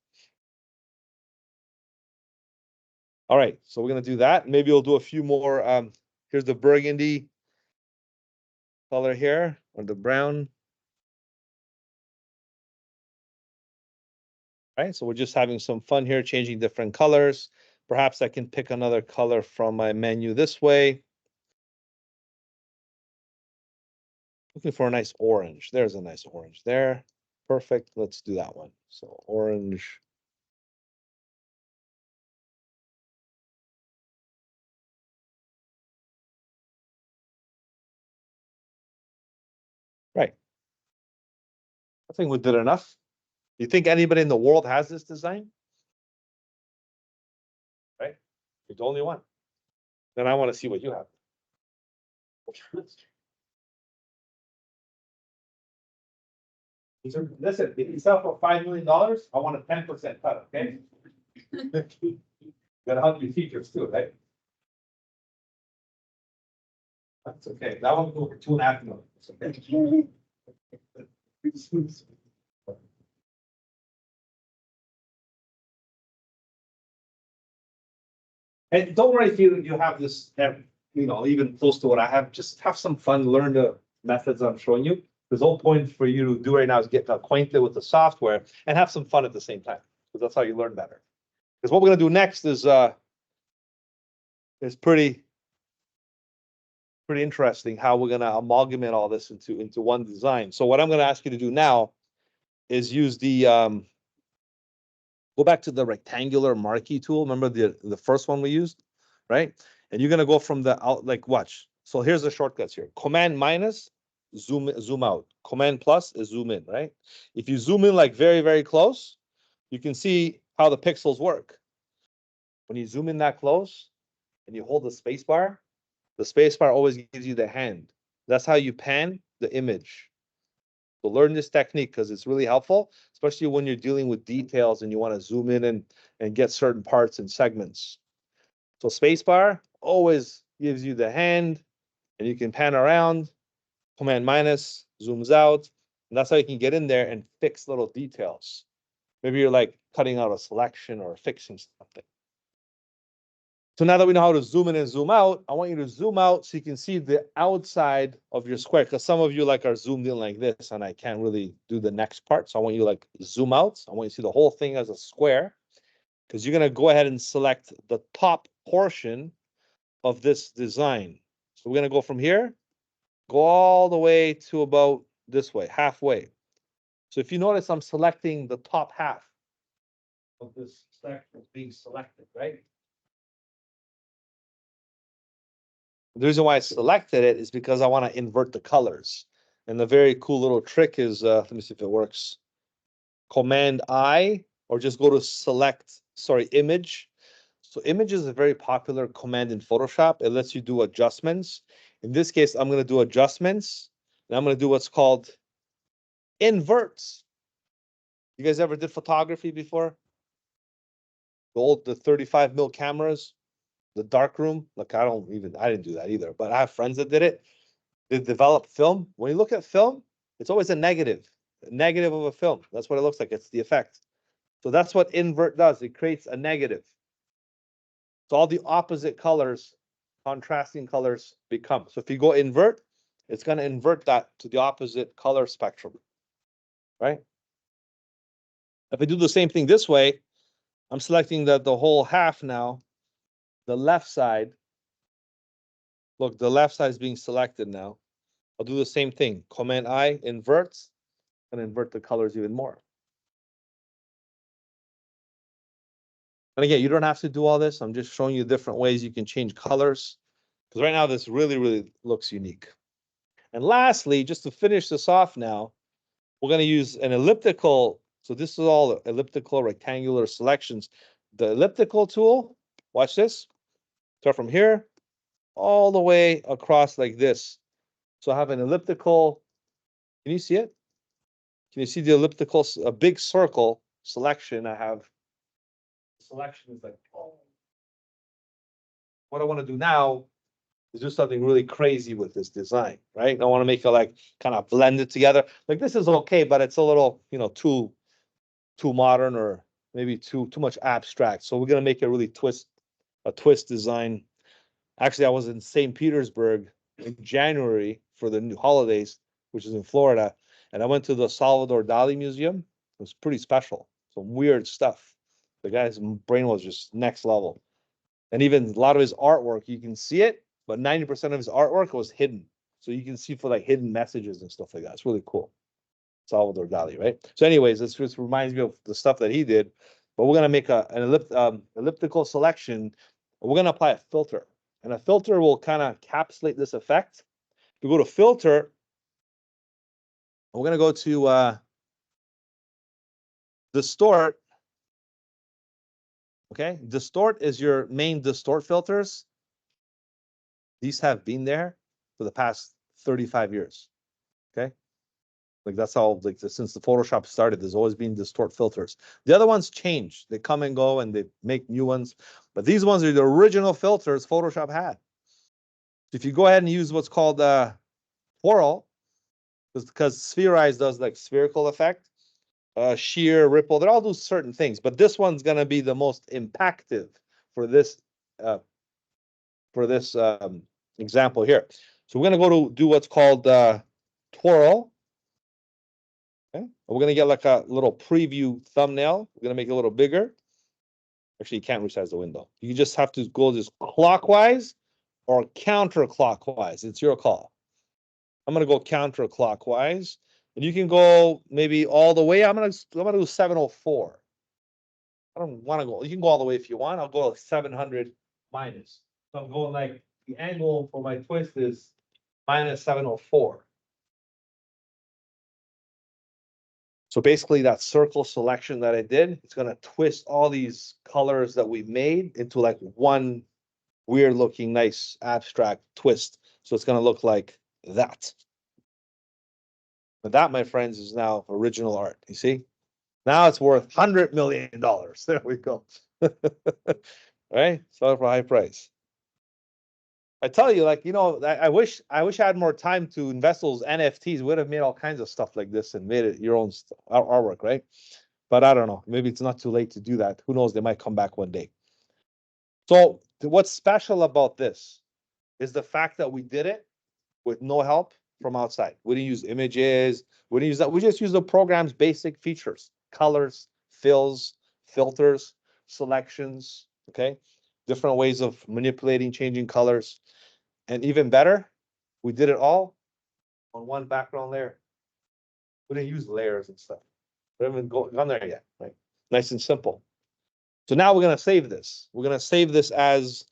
All right, so we're going to do that. Maybe we'll do a few more. Here's the burgundy color here, or the brown. Right, so we're just having some fun here, changing different colors. Perhaps I can pick another color from my menu this way. Looking for a nice orange. There's a nice orange there. Perfect. Let's do that one. So orange. Right. I think we did enough. You think anybody in the world has this design? Right? You're the only one. Then I want to see what you have. Listen, if you sell for $5 million, I want a 10% cut, okay? Gotta help your teachers too, right? That's okay. That one go for $2.5 million. It's okay. And don't worry if you have this, even close to what I have. Just have some fun, learn the methods I'm showing you. The whole point for you to do right now is get acquainted with the software and have some fun at the same time, because that's how you learn better. Because what we're gonna do next is pretty interesting. How we're gonna amalgamate all this into one design. So what I'm gonna ask you to do now is use the go back to the rectangular marquee tool. Remember the first one we used? right? And you're gonna go from the out, like watch. So here's the shortcuts here. Command minus, zoom out. Command plus is zoom in, right? If you zoom in like very, very close, you can see how the pixels work. When you zoom in that close and you hold the space bar always gives you the hand. That's how you pan the image. So learn this technique because it's really helpful, especially when you're dealing with details and you want to zoom in and get certain parts and segments. So spacebar always gives you the hand and you can pan around. Command minus zooms out. And that's how you can get in there and fix little details. Maybe you're like cutting out a selection or fixing something. So now that we know how to zoom in and zoom out, I want you to zoom out so you can see the outside of your square. Because some of you like are zoomed in like this, and I can't really do the next part. So I want you to like zoom out. I want you to see the whole thing as a square. Because you're gonna go ahead and select the top portion of this design. So we're gonna go from here, go all the way to about this way, halfway. So if you notice, I'm selecting the top half of this section being selected, right? The reason why I selected it is because I want to invert the colors. And the very cool little trick is, let me see if it works. Command I, or just go to select, image. So image is a very popular command in Photoshop. It lets you do adjustments. In this case, I'm going to do adjustments, and I'm going to do what's called inverts. You guys ever did photography before? The 35 mil cameras, the dark room. Look, I didn't do that either, but I have friends that did it. They develop film. When you look at film, it's always a negative of a film. That's what it looks like. It's the effect. So that's what invert does. It creates a negative. So all the opposite colors, contrasting colors become. So if you go invert, it's going to invert that to the opposite color spectrum, right? If I do the same thing this way, I'm selecting the whole half now, the left side. Look, the left side is being selected now. I'll do the same thing. Command I, inverts, and invert the colors even more. And again, you don't have to do all this. I'm just showing you different ways you can change colors. Because right now, this really, really looks unique. And lastly, just to finish this off now, we're going to use an elliptical. So this is all elliptical rectangular selections. The elliptical tool, watch this. Start from here all the way across like this. So I have an elliptical. Can you see it? Can you see the elliptical, a big circle selection? I have selection is like, oh. What I want to do now is do something really crazy with this design, right? I want to make it like kind of blend it together. Like this is okay, but it's a little, too modern or maybe too much abstract. So we're gonna make it really a twist design. Actually, I was in St. Petersburg in January for the new holidays, which is in Florida, and I went to the Salvador Dali Museum. It was pretty special. Some weird stuff. The guy's brain was just next level. And even a lot of his artwork, you can see it, but 90% of his artwork was hidden. So you can see for like hidden messages and stuff like that. It's really cool. Salvador Dali, right? So anyways, this just reminds me of the stuff that he did. But we're going to make an elliptical selection. We're going to apply a filter. And a filter will kind of encapsulate this effect. If you go to filter, we're going to go to distort. Okay, distort is your main distort filters. These have been there for the past 35 years. Okay, like that's how, like, since the Photoshop started, there's always been distort filters. The other ones change. They come and go and they make new ones. But these ones are the original filters Photoshop had. If you go ahead and use what's called twirl, because spherize does like spherical effect, shear, ripple, they all do certain things. But this one's going to be the most impactive for this example here. So we're going to go to do what's called twirl. Okay. We're going to get like a little preview thumbnail. We're going to make it a little bigger. Actually, you can't resize the window. You just have to go just clockwise or counterclockwise. It's your call. I'm going to go counterclockwise. And you can go maybe all the way. I'm going to do 704. I don't want to go. You can go all the way if you want. I'll go 700 minus. So I'm going like the angle for my twist is minus 704. So basically that circle selection that I did, it's going to twist all these colors that we made into like one weird looking, nice abstract twist. So it's going to look like that. But that, my friends, is now original art. You see? Now it's worth $100 million. There we go. Right? Sell it for a high price. I tell you, like, I wish I had more time to invest those NFTs. Would have made all kinds of stuff like this and made it your own artwork, right? But I don't know. Maybe it's not too late to do that. Who knows? They might come back one day. So what's special about this is the fact that we did it with no help from outside. We didn't use images. We didn't use that. We just used the program's basic features: colors, fills, filters, selections. Okay, different ways of manipulating, changing colors. And even better, we did it all on one background layer. We didn't use layers and stuff. We haven't gone there yet, right? Nice and simple. So now we're going to save this. We're going to save this as,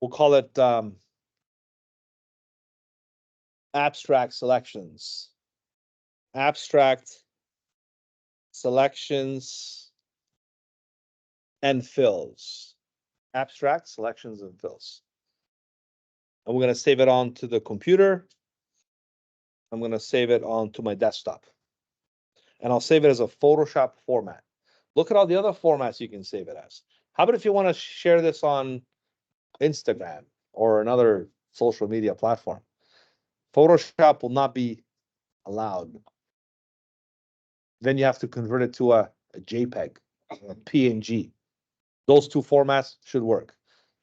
we'll call it abstract selections. Abstract selections and fills. Abstract selections and fills. And we're going to save it onto the computer. I'm going to save it onto my desktop. And I'll save it as a Photoshop format. Look at all the other formats you can save it as. How about if you want to share this on Instagram or another social media platform? Photoshop will not be allowed. Then you have to convert it to a JPEG, a PNG. Those two formats should work.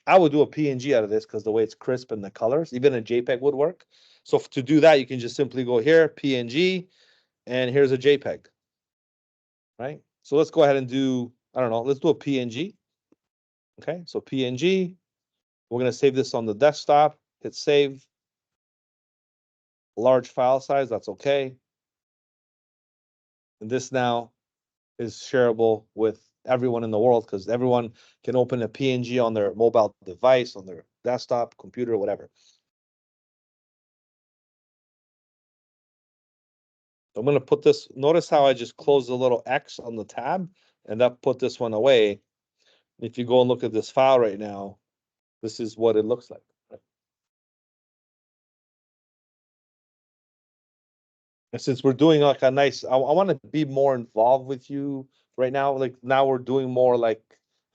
I would do a PNG out of this because the way it's crisp and the colors, even a JPEG would work. So to do that, you can just simply go here, PNG, and here's a JPEG, right? So let's go ahead and do, I don't know, let's do a PNG. Okay, so PNG, we're going to save this on the desktop, hit save. Large file size, that's okay. And this now is shareable with everyone in the world because everyone can open a PNG on their mobile device, on their desktop, computer, whatever. I'm going to put this, notice how I just closed the little X on the tab and that put this one away. If you go and look at this file right now, this is what it looks like. And since we're doing like a nice, I want to be more involved with you right now. Like now we're doing more like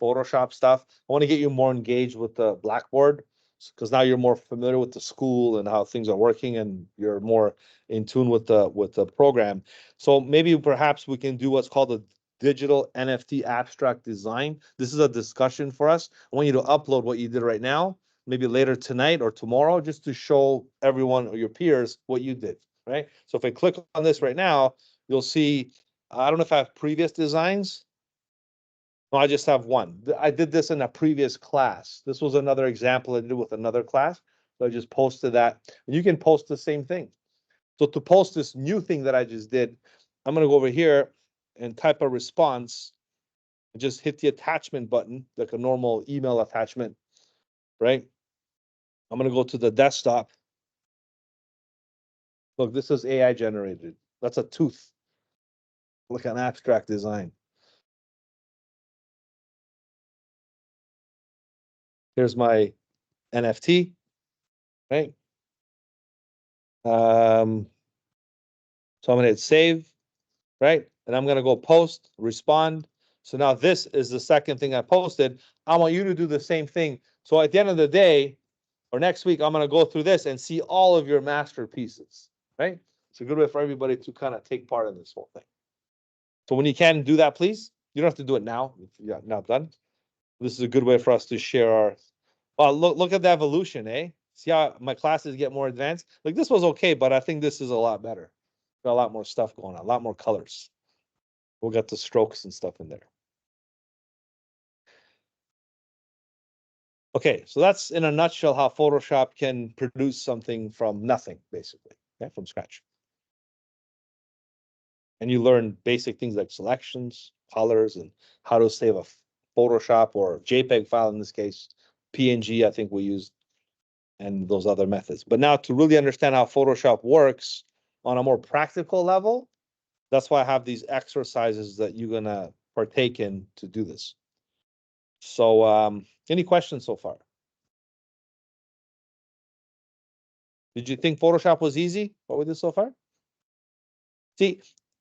Photoshop stuff. I want to get you more engaged with the Blackboard because now you're more familiar with the school and how things are working, and you're more in tune with the program. So maybe perhaps we can do what's called a digital NFT abstract design. This is a discussion for us. I want you to upload what you did right now, maybe later tonight or tomorrow, just to show everyone or your peers what you did. Right? So if I click on this right now, you'll see, I don't know if I have previous designs. No, I just have one. I did this in a previous class. This was another example I did with another class. So I just posted that. And you can post the same thing. So to post this new thing that I just did, I'm going to go over here and type a response. Just hit the attachment button, like a normal email attachment, right? I'm going to go to the desktop. Look, this is AI generated. That's a tooth. Look at an abstract design. Here's my NFT, right? So I'm going to hit save, right? And I'm going to go post, respond. So now this is the second thing I posted. I want you to do the same thing. So at the end of the day, or next week, I'm going to go through this and see all of your masterpieces, right? It's a good way for everybody to kind of take part in this whole thing. So when you can do that, please, you don't have to do it now if you're not done. This is a good way for us to share our, well, look at the evolution, eh? See how my classes get more advanced? Like this was okay, but I think this is a lot better. Got a lot more stuff going on, a lot more colors. We'll get the strokes and stuff in there. Okay, so that's in a nutshell how Photoshop can produce something from nothing, basically, yeah, from scratch. And you learn basic things like selections, colors, and how to save a Photoshop or JPEG file in this case PNG, I think we used, and those other methods. But now to really understand how Photoshop works on a more practical level, that's why I have these exercises that you're gonna partake in to do this. So any questions so far? Did you think Photoshop was easy, what we did so far? See,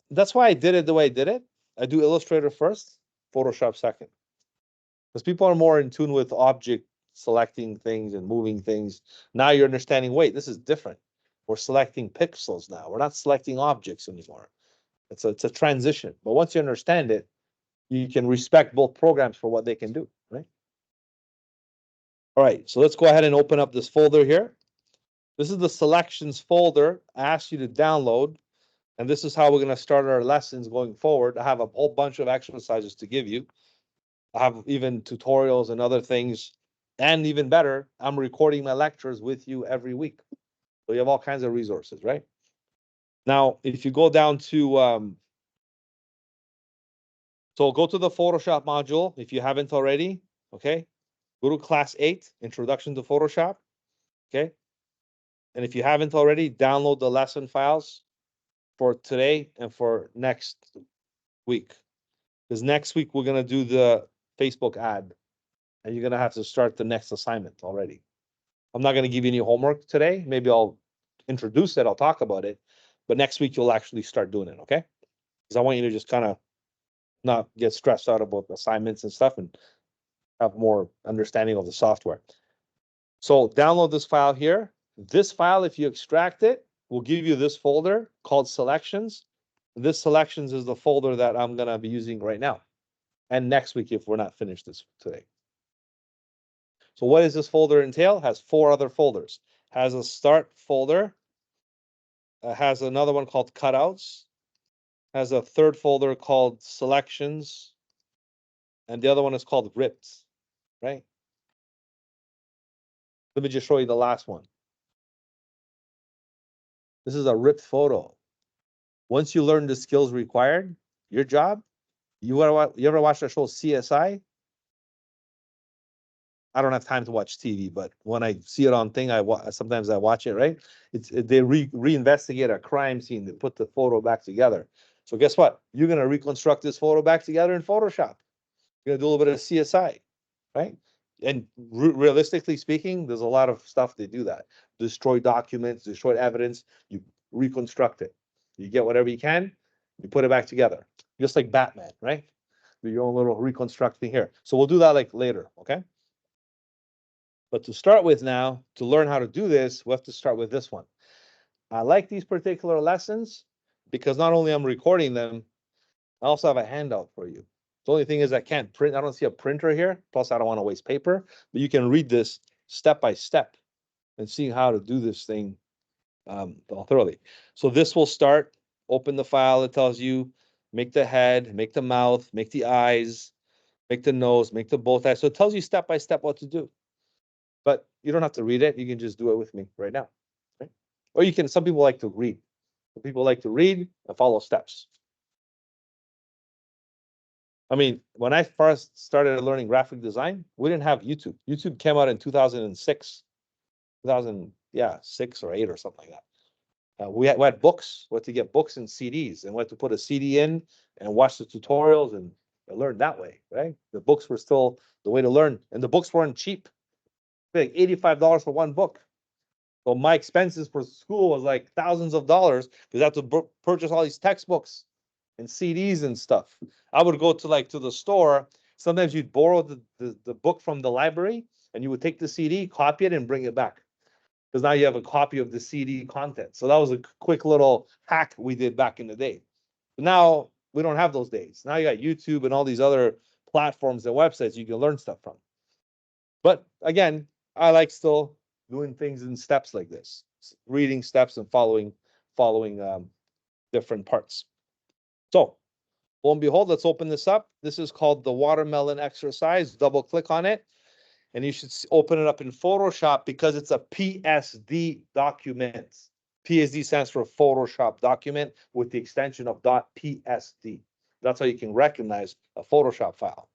that's why I did it the way I did it. I do Illustrator first, Photoshop second. Because people are more in tune with object selecting things and moving things. Now you're understanding, wait, this is different. We're selecting pixels now. We're not selecting objects anymore. It's a transition. But once you understand it, you can respect both programs for what they can do, right? All right, so let's go ahead and open up this folder here. This is the selections folder I asked you to download. And this is how we're going to start our lessons going forward. I have a whole bunch of exercises to give you. I have even tutorials and other things. And even better, I'm recording my lectures with you every week. So you have all kinds of resources, right? Now, if you go down to, so go to the Photoshop module if you haven't already, okay? Go to class 8, Introduction to Photoshop, okay? And if you haven't already, download the lesson files for today and for next week. Because next week we're going to do the Facebook ad. And you're going to have to start the next assignment already. I'm not going to give you any homework today. Maybe I'll introduce it. I'll talk about it. But next week you'll actually start doing it, okay? Because I want you to just kind of not get stressed out about assignments and stuff and have more understanding of the software. So download this file here. This file, if you extract it, will give you this folder called selections. This selections is the folder that I'm going to be using right now. And next week if we're not finished this today. So what does this folder entail? Has 4 other folders. Has a start folder. Has another one called cutouts. Has a third folder called selections. And the other one is called ripped, right? Let me just show you the last one. This is a ripped photo. Once you learn the skills required, your job, you ever watch the show CSI? I don't have time to watch TV, but when I see it on thing, sometimes I watch it, right? They reinvestigate a crime scene. They put the photo back together. So guess what? You're going to reconstruct this photo back together in Photoshop. You're going to do a little bit of CSI, right? And realistically speaking, there's a lot of stuff they do that. Destroy documents, destroy evidence. You reconstruct it. You get whatever you can. You put it back together. Just like Batman, right? Do your own little reconstructing here. So we'll do that like later, okay? But to start with now, to learn how to do this, we have to start with this one. I like these particular lessons because not only I'm recording them, I also have a handout for you. The only thing is I can't print. I don't see a printer here. Plus, I don't want to waste paper. But you can read this step by step and see how to do this thing thoroughly. So this will start. Open the file. It tells you make the head, make the mouth, make the eyes, make the nose, make the both eyes. So it tells you step by step what to do. But you don't have to read it. You can just do it with me right now. Right? Or you can, some people like to read. Some people like to read and follow steps. I mean, when I first started learning graphic design, we didn't have YouTube. YouTube came out in 2006, 6 or 8 or something like that. We had books. We had to get books and CDs, and we had to put a CD in and watch the tutorials and learn that way, right? The books were still the way to learn, and the books weren't cheap. Like $85 for one book. So my expenses for school was like thousands of dollars because I had to purchase all these textbooks and CDs and stuff. I would go to the store. Sometimes you'd borrow the book from the library and you would take the CD, copy it, and bring it back. Because now you have a copy of the CD content. So that was a quick little hack we did back in the day. But now we don't have those days. Now you got YouTube and all these other platforms and websites you can learn stuff from. But again, I like still doing things in steps like this, reading steps and following different parts. So, lo and behold, let's open this up. This is called the watermelon exercise. Double click on it, and you should open it up in Photoshop because it's a PSD document. PSD stands for Photoshop document with the extension of .psd. That's how you can recognize a Photoshop file.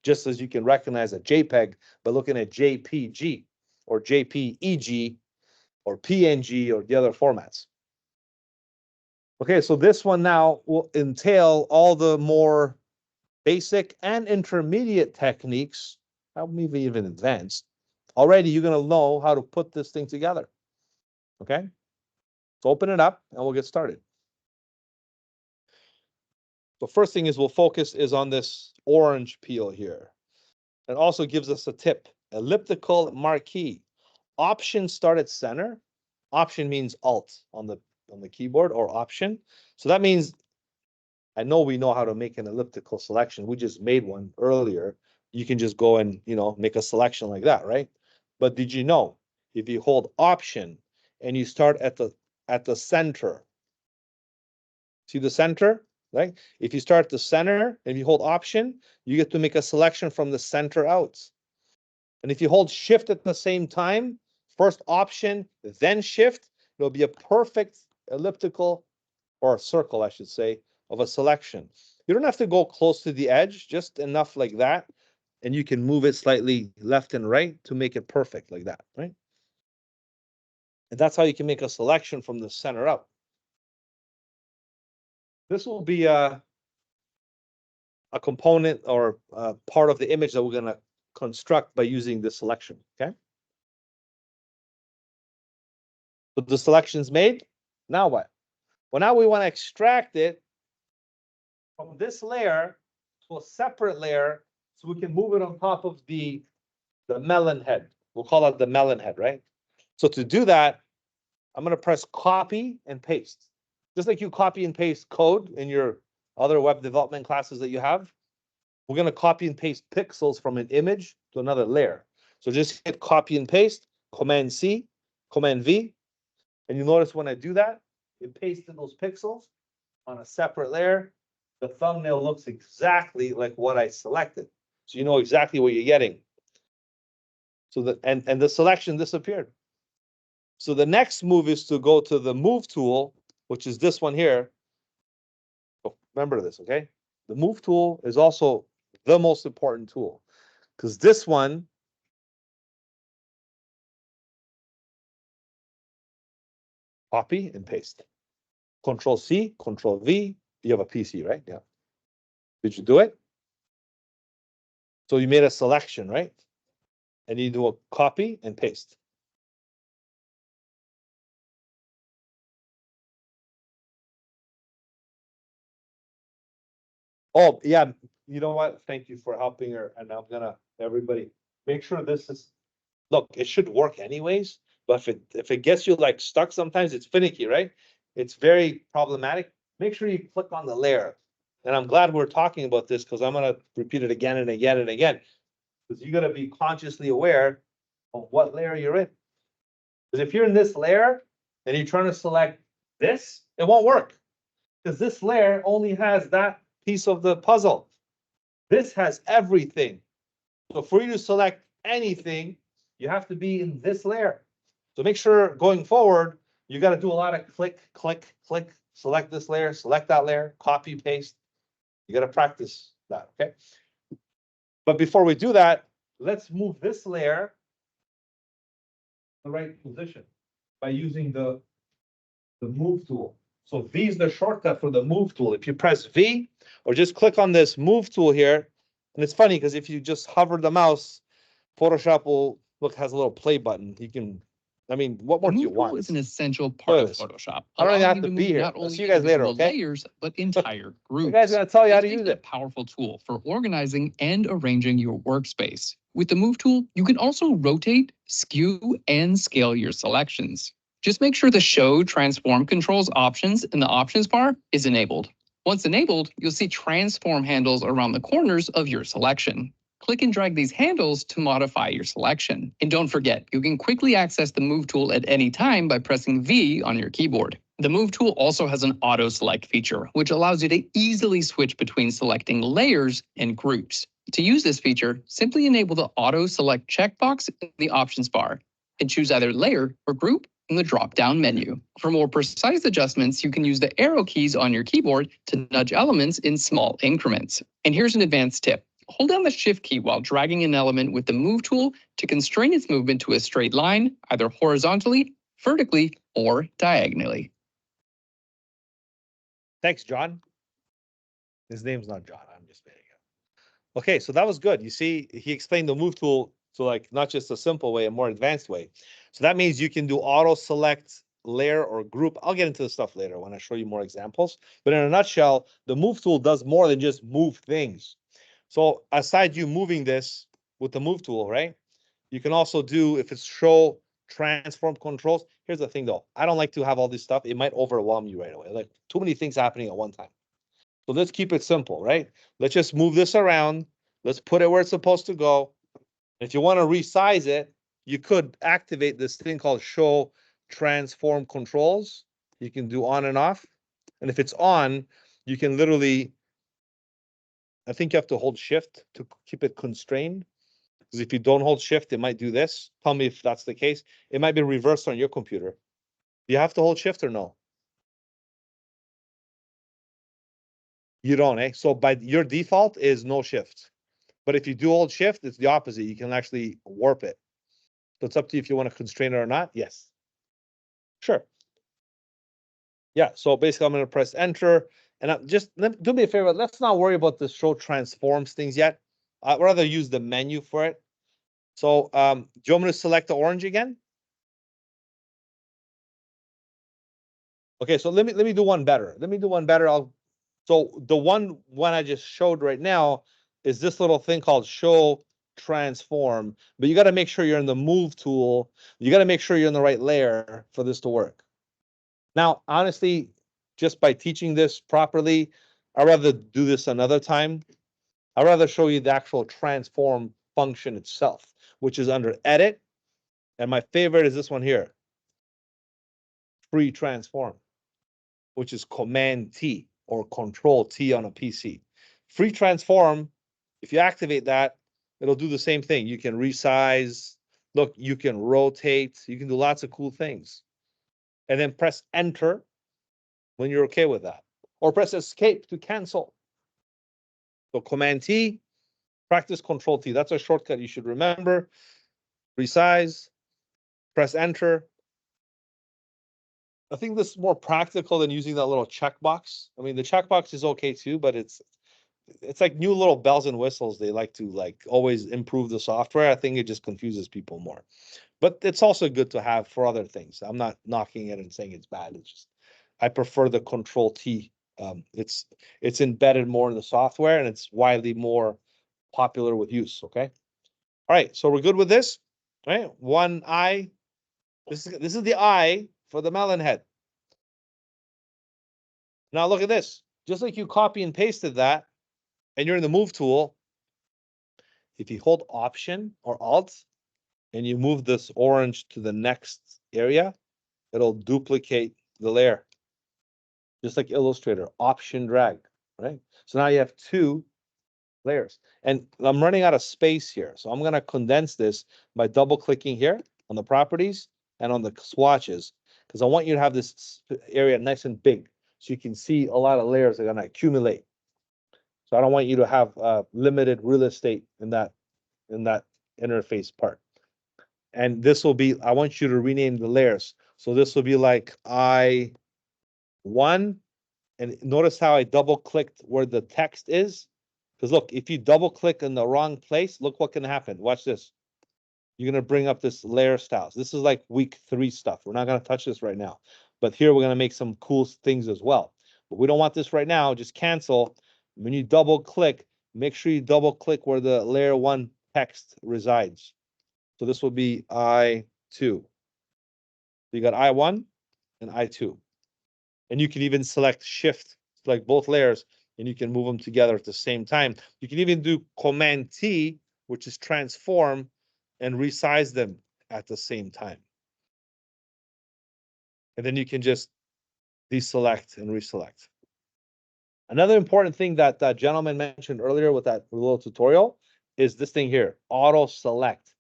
just as you can recognize a JPEG by looking at JPG or JPEG or PNG or the other formats. Okay, so this one now will entail all the more basic and intermediate techniques, maybe even advanced. Already you're going to know how to put this thing together. Okay, so open it up and we'll get started. The first thing is we'll focus is on this orange peel here. It also gives us a tip, elliptical marquee. Option start at center. Option means Alt on the keyboard or Option. So that means I know we know how to make an elliptical selection. We just made one earlier. You can just go and, make a selection like that, right? But did you know if you hold Option and you start at the center, see the center, right? If you start at the center and you hold Option, you get to make a selection from the center out. And if you hold Shift at the same time, first Option, then Shift, it'll be a perfect elliptical or a circle, I should say, of a selection. You don't have to go close to the edge, just enough like that, and you can move it slightly left and right to make it perfect like that, right? And that's how you can make a selection from the center up. This will be a component or part of the image that we're going to construct by using this selection, okay? So the selection's made. Now what? Well, now we want to extract it from this layer to a separate layer so we can move it on top of the melon head. We'll call it the melon head, right? So to do that, I'm going to press copy and paste. Just like you copy and paste code in your other web development classes that you have, we're going to copy and paste pixels from an image to another layer. So just hit copy and paste, Command C, Command V, and you notice when I do that, it pasted those pixels on a separate layer. The thumbnail looks exactly like what I selected. So you know exactly what you're getting. So and the selection disappeared. So the next move is to go to the move tool, which is this one here. Oh, remember this, okay? The move tool is also the most important tool because this one copy and paste. Control C, Control V. You have a PC, right? Yeah. Did you do it? So you made a selection, right? And you do a copy and paste. Oh, yeah. You know what? Thank you for helping her. And I'm gonna, everybody, make sure this is, look, it should work anyways, but if it gets you like stuck sometimes, it's finicky, right? It's very problematic. Make sure you click on the layer. And I'm glad we're talking about this because I'm gonna repeat it again and again and again. Because you gotta be consciously aware of what layer you're in. Because if you're in this layer and you're trying to select this, it won't work. Because this layer only has that piece of the puzzle. This has everything. So for you to select anything, you have to be in this layer. So make sure going forward, you got to do a lot of click, click, click, select this layer, select that layer, copy, paste. You got to practice that, okay? But before we do that, let's move this layer to the right position by using the move tool. So V is the shortcut for the move tool. If you press V or just click on this move tool here, and it's funny because if you just hover the mouse, Photoshop will has a little play button. You can, I mean, what more do you want? Is an essential part of Photoshop. I don't even have to be here. I'll see you guys later, okay? Layers, but entire groups. You guys are gonna tell you how to use it. A powerful tool for organizing and arranging your workspace. With the Move tool, you can also rotate, skew, and scale your selections. Just make sure the Show Transform Controls options in the options bar is enabled. Once enabled, you'll see transform handles around the corners of your selection. Click and drag these handles to modify your selection. And don't forget, you can quickly access the Move tool at any time by pressing V on your keyboard. The Move tool also has an auto select feature, which allows you to easily switch between selecting layers and groups. To use this feature, simply enable the auto select checkbox in the options bar and choose either layer or group in the drop-down menu. For more precise adjustments, you can use the arrow keys on your keyboard to nudge elements in small increments. And here's an advanced tip. hold down the Shift key while dragging an element with the Move tool to constrain its movement to a straight line, either horizontally, vertically, or diagonally. Thanks, John. His name's not John. I'm just making it. Okay, so that was good. You see, he explained the move tool to like not just a simple way, a more advanced way. So that means you can do auto select, layer, or group. I'll get into the stuff later when I show you more examples. But in a nutshell, the move tool does more than just move things. So aside you moving this with the move tool, right? You can also do, if it's show transform controls. Here's the thing though, I don't like to have all this stuff. It might overwhelm you right away. Like too many things happening at one time. So let's keep it simple, right? Let's just move this around. Let's put it where it's supposed to go. If you want to resize it, you could activate this thing called show transform controls. You can do on and off. And if it's on, you can literally, I think you have to hold shift to keep it constrained. Because if you don't hold shift, it might do this. Tell me if that's the case. It might be reversed on your computer. You have to hold shift or no? You don't, eh? So by your default is no shift. But if you do hold shift, it's the opposite. You can actually warp it. So it's up to you if you want to constrain it or not. Yes. Sure. Yeah. So basically, I'm going to press enter. And do me a favor. Let's not worry about the show transforms things yet. I'd rather use the menu for it. So do you want me to select the orange again? Okay, so let me do one better. Let me do one better. So the one I just showed right now is this little thing called show transform, but you got to make sure you're in the move tool. You got to make sure you're in the right layer for this to work. Now, honestly, just by teaching this properly, I'd rather do this another time. I'd rather show you the actual transform function itself, which is under edit. And my favorite is this one here, free transform, which is Command T or Control T on a PC. Free transform, if you activate that, it'll do the same thing. You can resize, look, you can rotate, you can do lots of cool things. And then press enter when you're okay with that. Or press escape to cancel. So Command T, practice Control T. That's a shortcut you should remember. Resize, press enter. I think this is more practical than using that little checkbox. I mean, the checkbox is okay too, but it's like new little bells and whistles. They like to like always improve the software. I think it just confuses people more. But it's also good to have for other things. I'm not knocking it and saying it's bad. It's just I prefer the Control T. It's embedded more in the software and it's widely more popular with use. Okay. All right. So we're good with this. All right. One eye. This is the eye for the melon head. Now look at this. Just like you copy and pasted that, and you're in the move tool, if you hold Option or Alt and you move this orange to the next area, it'll duplicate the layer. Just like Illustrator, Option drag, right? So now you have two layers. And I'm running out of space here. So I'm going to condense this by double clicking here on the properties and on the swatches, because I want you to have this area nice and big so you can see a lot of layers are going to accumulate. So I don't want you to have limited real estate in that interface part. And this will be, I want you to rename the layers. So this will be like I1. And notice how I double clicked where the text is. Because look, if you double click in the wrong place, look what can happen. Watch this. You're going to bring up this layer styles. This is like week 3 stuff. We're not going to touch this right now. But here we're going to make some cool things as well. But we don't want this right now. Just cancel. When you double click, make sure you double click where the layer 1 text resides. So this will be I2. So you got I1 and I2. And you can even select shift, like both layers, and you can move them together at the same time. You can even do Command T, which is transform, and resize them at the same time. And then you can just deselect and reselect. Another important thing that that gentleman mentioned earlier with that little tutorial is this thing here, auto select.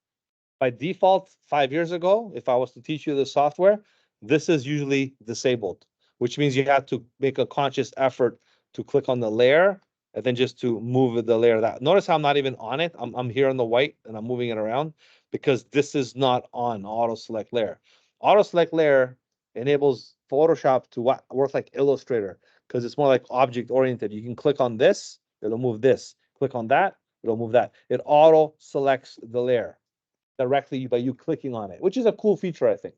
By default, 5 years ago, if I was to teach you the software, this is usually disabled, which means you have to make a conscious effort to click on the layer and then just to move the layer that. Notice how I'm not even on it. I'm here on the white and I'm moving it around because this is not on auto select layer. Auto select layer enables Photoshop to work like Illustrator because it's more like object oriented. You can click on this, it'll move this. Click on that, it'll move that. It auto selects the layer directly by you clicking on it, which is a cool feature, I think.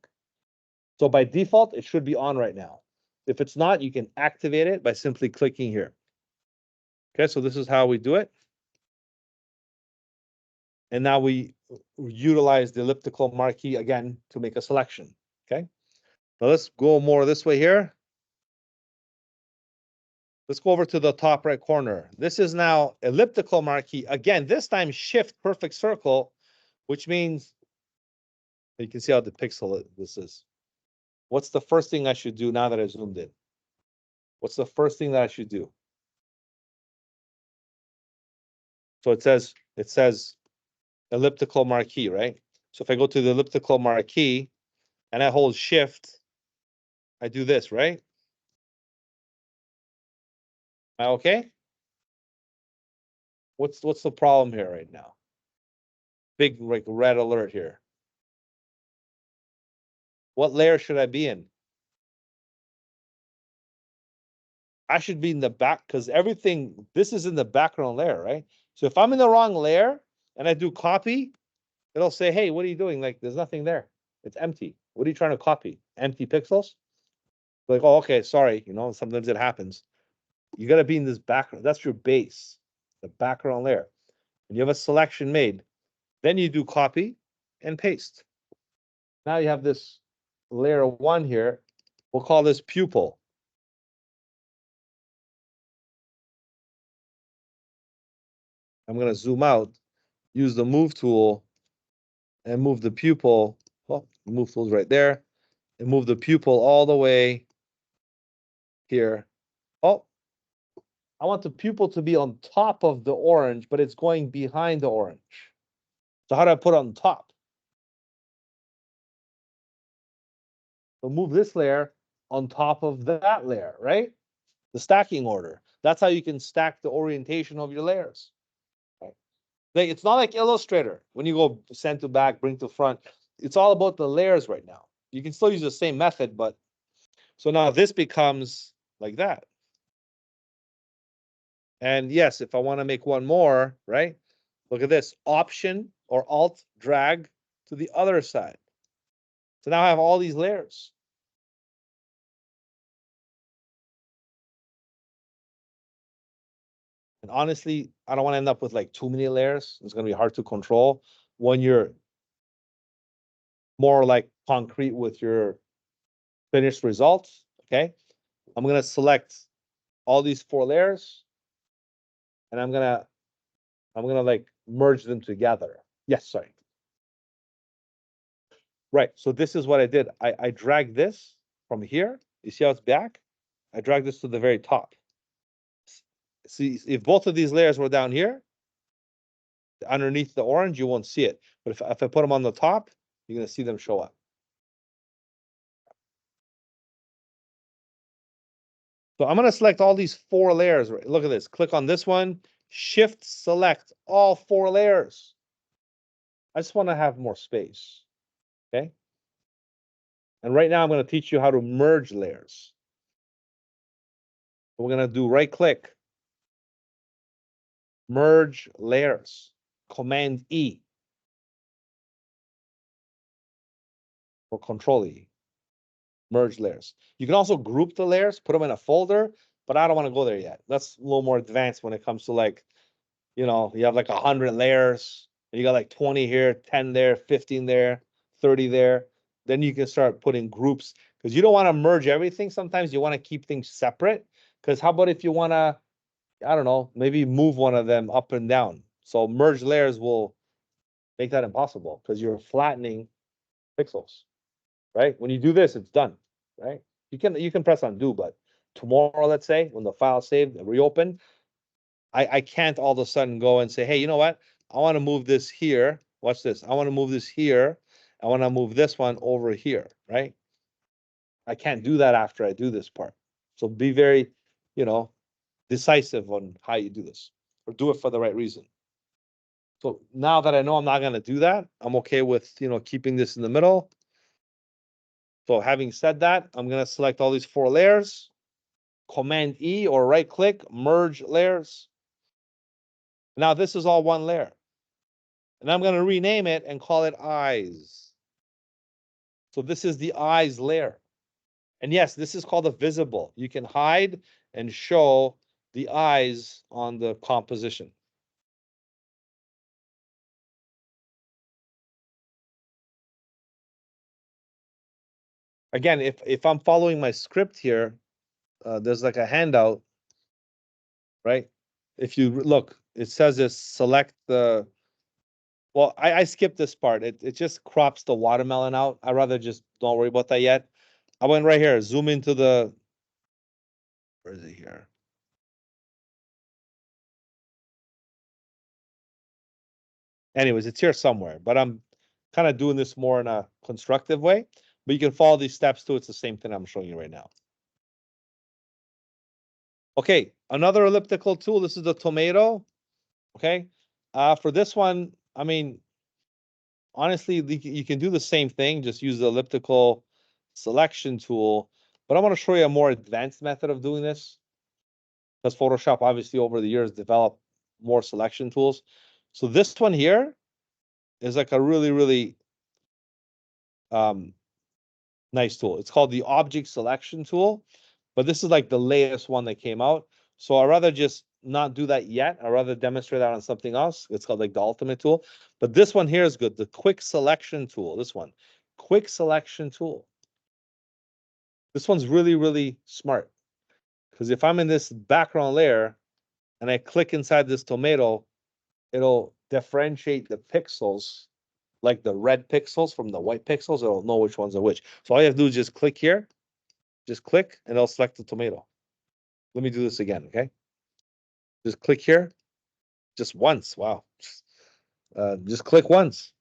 So by default, it should be on right now. If it's not, you can activate it by simply clicking here. Okay, so this is how we do it. And now we utilize the elliptical marquee again to make a selection. Okay, now let's go more this way here. Let's go over to the top right corner. This is now elliptical marquee. Again, this time shift perfect circle, which means you can see how the pixel this is. What's the first thing I should do now that I zoomed in? What's the first thing that I should do? So it says elliptical marquee, right? So if I go to the elliptical marquee and I hold shift, I do this, right? Am I okay? What's the problem here right now? Big like red alert here. What layer should I be in? I should be in the back because everything, this is in the background layer, right? So if I'm in the wrong layer and I do copy, it'll say, hey, what are you doing? Like, there's nothing there. It's empty. What are you trying to copy? Empty pixels? Like, oh, okay, sorry. You know, sometimes it happens. You got to be in this background. That's your base, the background layer. When you have a selection made, then you do copy and paste. Now you have this layer 1 here. We'll call this pupil. I'm going to zoom out, use the move tool, and move the pupil. Oh, the move tool's right there. And move the pupil all the way here. Oh, I want the pupil to be on top of the orange, but it's going behind the orange. So how do I put it on top? So move this layer on top of that layer, right? The stacking order. That's how you can stack the orientation of your layers. Right? Like, it's not like Illustrator. When you go send to back, bring to front, it's all about the layers right now. You can still use the same method, but so now this becomes like that. And yes, if I want to make one more, right? Look at this, Option or Alt drag to the other side. So now I have all these layers. And honestly, I don't want to end up with like too many layers. It's going to be hard to control when you're more like concrete with your finished results. Okay. I'm going to select all these 4 layers and I'm going to like merge them together. Yes, sorry. Right. So this is what I did. I dragged this from here. You see how it's back? I dragged this to the very top. See, if both of these layers were down here, underneath the orange, you won't see it. But if I put them on the top, you're going to see them show up. So I'm going to select all these 4 layers. Look at this. Click on this one. Shift select all 4 layers. I just want to have more space. Okay. And right now I'm going to teach you how to merge layers. We're going to do right click, merge layers, Command E or Control E. Merge layers. You can also group the layers, put them in a folder, but I don't want to go there yet. That's a little more advanced when it comes to like, you know, you have like 100 layers, and you got like 20 here, 10 there, 15 there, 30 there. Then you can start putting groups because you don't want to merge everything. Sometimes you want to keep things separate. Because how about if you want to, I don't know, maybe move one of them up and down. So merge layers will make that impossible because you're flattening pixels. Right? When you do this, it's done, right? You can press undo, but tomorrow, let's say, when the file saved, reopen, I can't all of a sudden go and say, hey, you know what? I want to move this here. Watch this. I want to move this here. I want to move this one over here, right? I can't do that after I do this part. So be very, you know, decisive on how you do this, or do it for the right reason. So now that I know I'm not going to do that, I'm okay with, keeping this in the middle. So having said that, I'm going to select all these 4 layers, Command E or right click, merge layers. Now this is all one layer. And I'm going to rename it and call it eyes. So this is the eyes layer. And yes, this is called a visible. You can hide and show the eyes on the composition. Again, if I'm following my script here, there's like a handout, right? If you look, it says this select the, well, I skipped this part. It just crops the watermelon out. I'd rather just don't worry about that yet. I went right here, zoom into the, where is it here? Anyways, it's here somewhere, but I'm kind of doing this more in a constructive way, but you can follow these steps too. It's the same thing I'm showing you right now. Okay, another elliptical tool. This is the tomato. Okay, for this one, I mean, honestly, you can do the same thing, just use the elliptical selection tool, but I want to show you a more advanced method of doing this, because Photoshop obviously over the years developed more selection tools. So this one here is like a really, really nice tool. It's called the object selection tool, but this is like the latest one that came out. So I'd rather just not do that yet. I'd rather demonstrate that on something else. It's called like the ultimate tool. But this one here is good. The quick selection tool, this one, quick selection tool. This one's really, really smart. Because if I'm in this background layer and I click inside this tomato, it'll differentiate the pixels, like the red pixels from the white pixels. It'll know which ones are which. So all you have to do is just click here, just click, and it'll select the tomato. Let me do this again, okay? Just click here, just once. Wow. Just click once.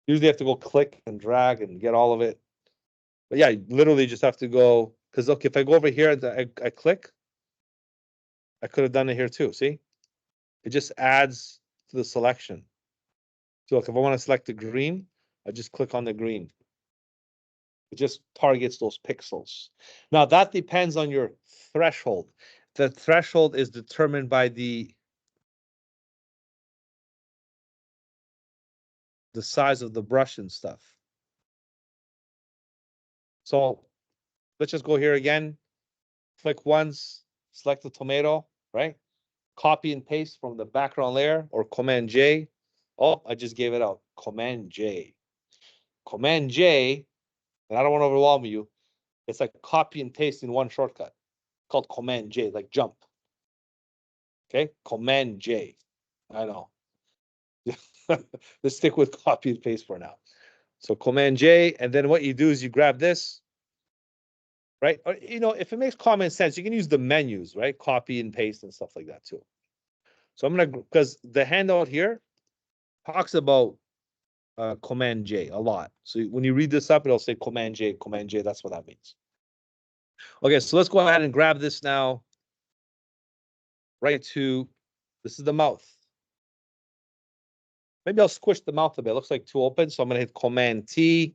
Usually you have to go click and drag and get all of it. But yeah, you literally just have to go, because look, if I go over here and I click, I could have done it here too, see? It just adds to the selection. So look, if I want to select the green, I just click on the green. It just targets those pixels. Now that depends on your threshold. The threshold is determined by the size of the brush and stuff. So let's just go here again. Click once, select the tomato, right? Copy and paste from the background layer or Command J. Oh, I just gave it out. Command J. Command J, and I don't want to overwhelm you. It's like copy and paste in one shortcut called Command J, like jump. Okay, Command J. I know. Let's stick with copy and paste for now. So Command J, and then what you do is you grab this, right? Or, if it makes common sense, you can use the menus, right? Copy and paste and stuff like that too. So I'm gonna, because the handout here talks about Command J a lot. So when you read this up, it'll say Command J, Command J. That's what that means. Okay, so let's go ahead and grab this now. Right to, this is the mouth. Maybe I'll squish the mouth a bit. It looks like too open, so I'm gonna hit Command T.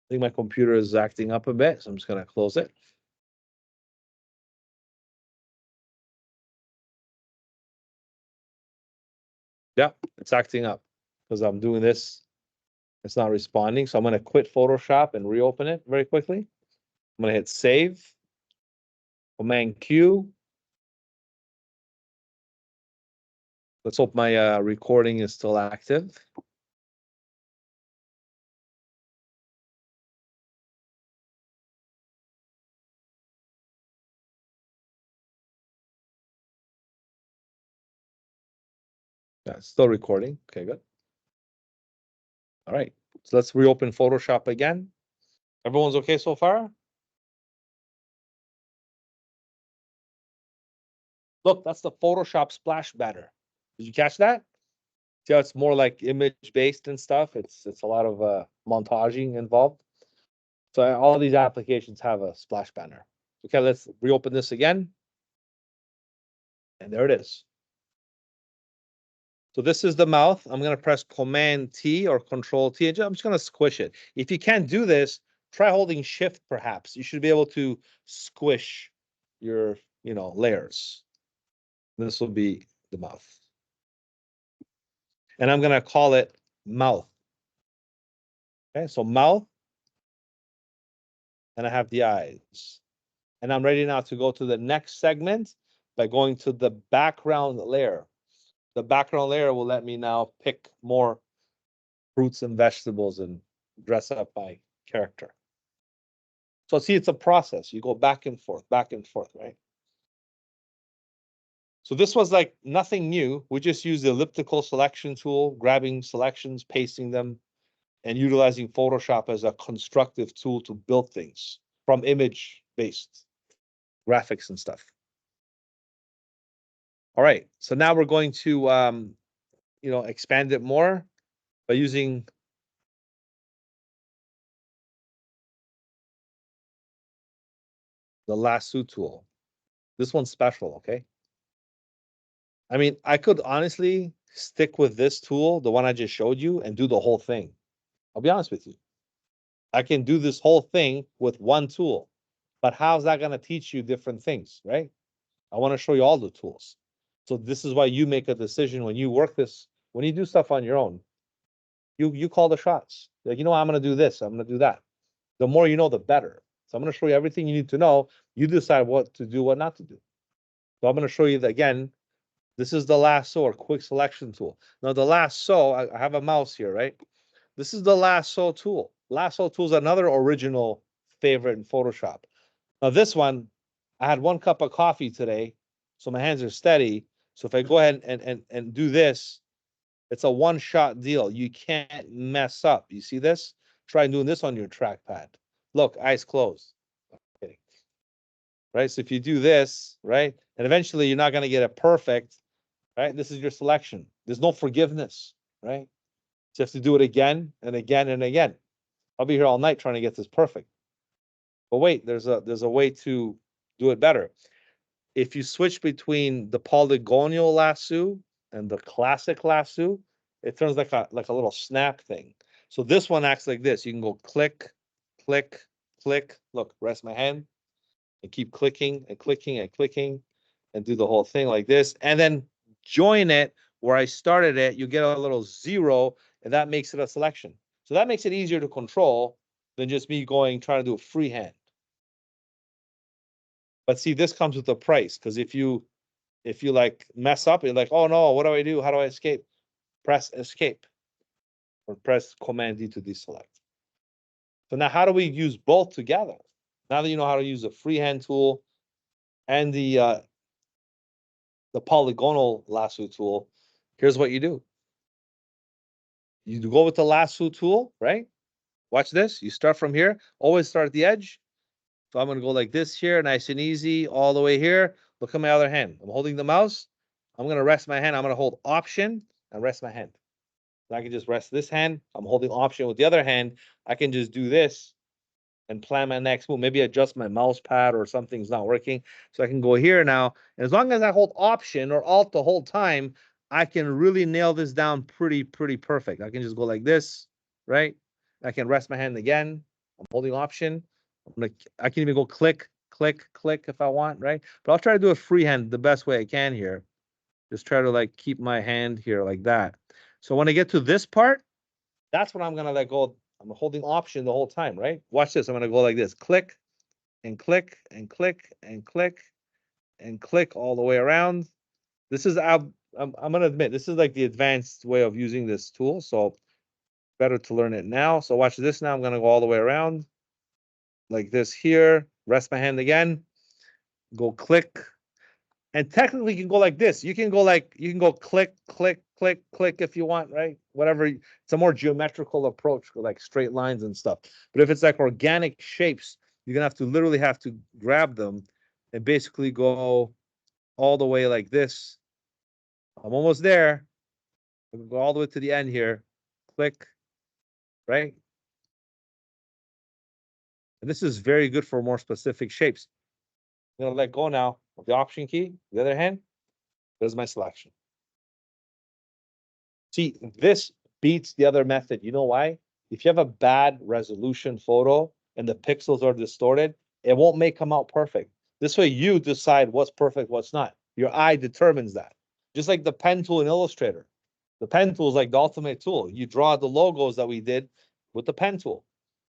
I think my computer is acting up a bit, so I'm just gonna close it. Yeah, it's acting up because I'm doing this. It's not responding, so I'm gonna quit Photoshop and reopen it very quickly. I'm gonna hit save. Command Q. Let's hope my recording is still active. Yeah, it's still recording. Okay, good. All right, so let's reopen Photoshop again. Everyone's okay so far? Look, that's the Photoshop splash banner. Did you catch that? See how it's more like image based and stuff? It's a lot of montaging involved. So all these applications have a splash banner. Okay, let's reopen this again. And there it is. So this is the mouth. I'm going to press Command T or Control T. I'm just going to squish it. If you can't do this, try holding Shift perhaps. You should be able to squish your, layers. This will be the mouth. And I'm going to call it mouth. Okay, so mouth. And I have the eyes. And I'm ready now to go to the next segment by going to the background layer. The background layer will let me now pick more fruits and vegetables and dress up my character. So see, it's a process. You go back and forth, right? So this was like nothing new. We just used the elliptical selection tool, grabbing selections, pasting them, and utilizing Photoshop as a constructive tool to build things from image-based graphics and stuff. All right, so now we're going to, expand it more by using the lasso tool. This one's special, okay? I mean, I could honestly stick with this tool, the one I just showed you, and do the whole thing. I'll be honest with you. I can do this whole thing with one tool, but how's that going to teach you different things, right? I want to show you all the tools. So this is why you make a decision when you work this, when you do stuff on your own, you call the shots. Like, I'm going to do this, I'm going to do that. The more you know, the better. So I'm going to show you everything you need to know. You decide what to do, what not to do. So I'm going to show you that again. This is the lasso or quick selection tool. Now the lasso, I have a mouse here, right? This is the lasso tool. Lasso tool is another original favorite in Photoshop. Now this one, I had 1 cup of coffee today, so my hands are steady. So if I go ahead and do this, it's a one-shot deal. You can't mess up. You see this? Try doing this on your trackpad. Look, eyes closed. Okay. Right? So if you do this, right, and eventually you're not going to get it perfect, right? This is your selection. There's no forgiveness, right? You have to do it again and again and again. I'll be here all night trying to get this perfect. But wait, there's a way to do it better. If you switch between the polygonal lasso and the classic lasso, it turns like a little snap thing. So this one acts like this. You can go click, click, click. Look, rest my hand and keep clicking and clicking and clicking and do the whole thing like this. And then join it where I started it. You get a little 0, and that makes it a selection. So that makes it easier to control than just me trying to do a freehand. But see, this comes with a price, because if you like mess up, you're like, oh no, what do I do? How do I escape? Press escape or press Command D to deselect. So now how do we use both together? Now that you know how to use the freehand tool and the polygonal lasso tool, here's what you do. You go with the lasso tool, right? Watch this. You start from here. Always start at the edge. So I'm going to go like this here, nice and easy, all the way here. Look at my other hand. I'm holding the mouse. I'm going to rest my hand. I'm going to hold Option and rest my hand. So I can just rest this hand. I'm holding Option with the other hand. I can just do this and plan my next move. Maybe adjust my mouse pad or something's not working. So I can go here now. And as long as I hold Option or Alt the whole time, I can really nail this down pretty perfect. I can just go like this, right? I can rest my hand again. I'm holding Option. I can even go click, click, click if I want, right? But I'll try to do a freehand the best way I can here. Just try to like keep my hand here like that. So when I get to this part, that's when I'm gonna let go. I'm holding Option the whole time, right? Watch this. I'm gonna go like this: click and click and click and click and click all the way around. This is I'm gonna admit this is like the advanced way of using this tool, so better to learn it now. So watch this now. I'm gonna go all the way around like this here. Rest my hand again. Go click. And technically you can go like this. You can go click, click, click, click if you want, right? Whatever. It's a more geometrical approach with like straight lines and stuff. But if it's like organic shapes, you're gonna literally have to grab them and basically go all the way like this. I'm almost there. I'll go all the way to the end here. Click, right? And this is very good for more specific shapes. I'm gonna let go now of the Option key. The other hand, there's my selection. See, this beats the other method. You know why? If you have a bad resolution photo and the pixels are distorted, it won't come out perfect. This way you decide what's perfect, what's not. Your eye determines that. Just like the pen tool in Illustrator. The pen tool is like the ultimate tool. You draw the logos that we did with the pen tool.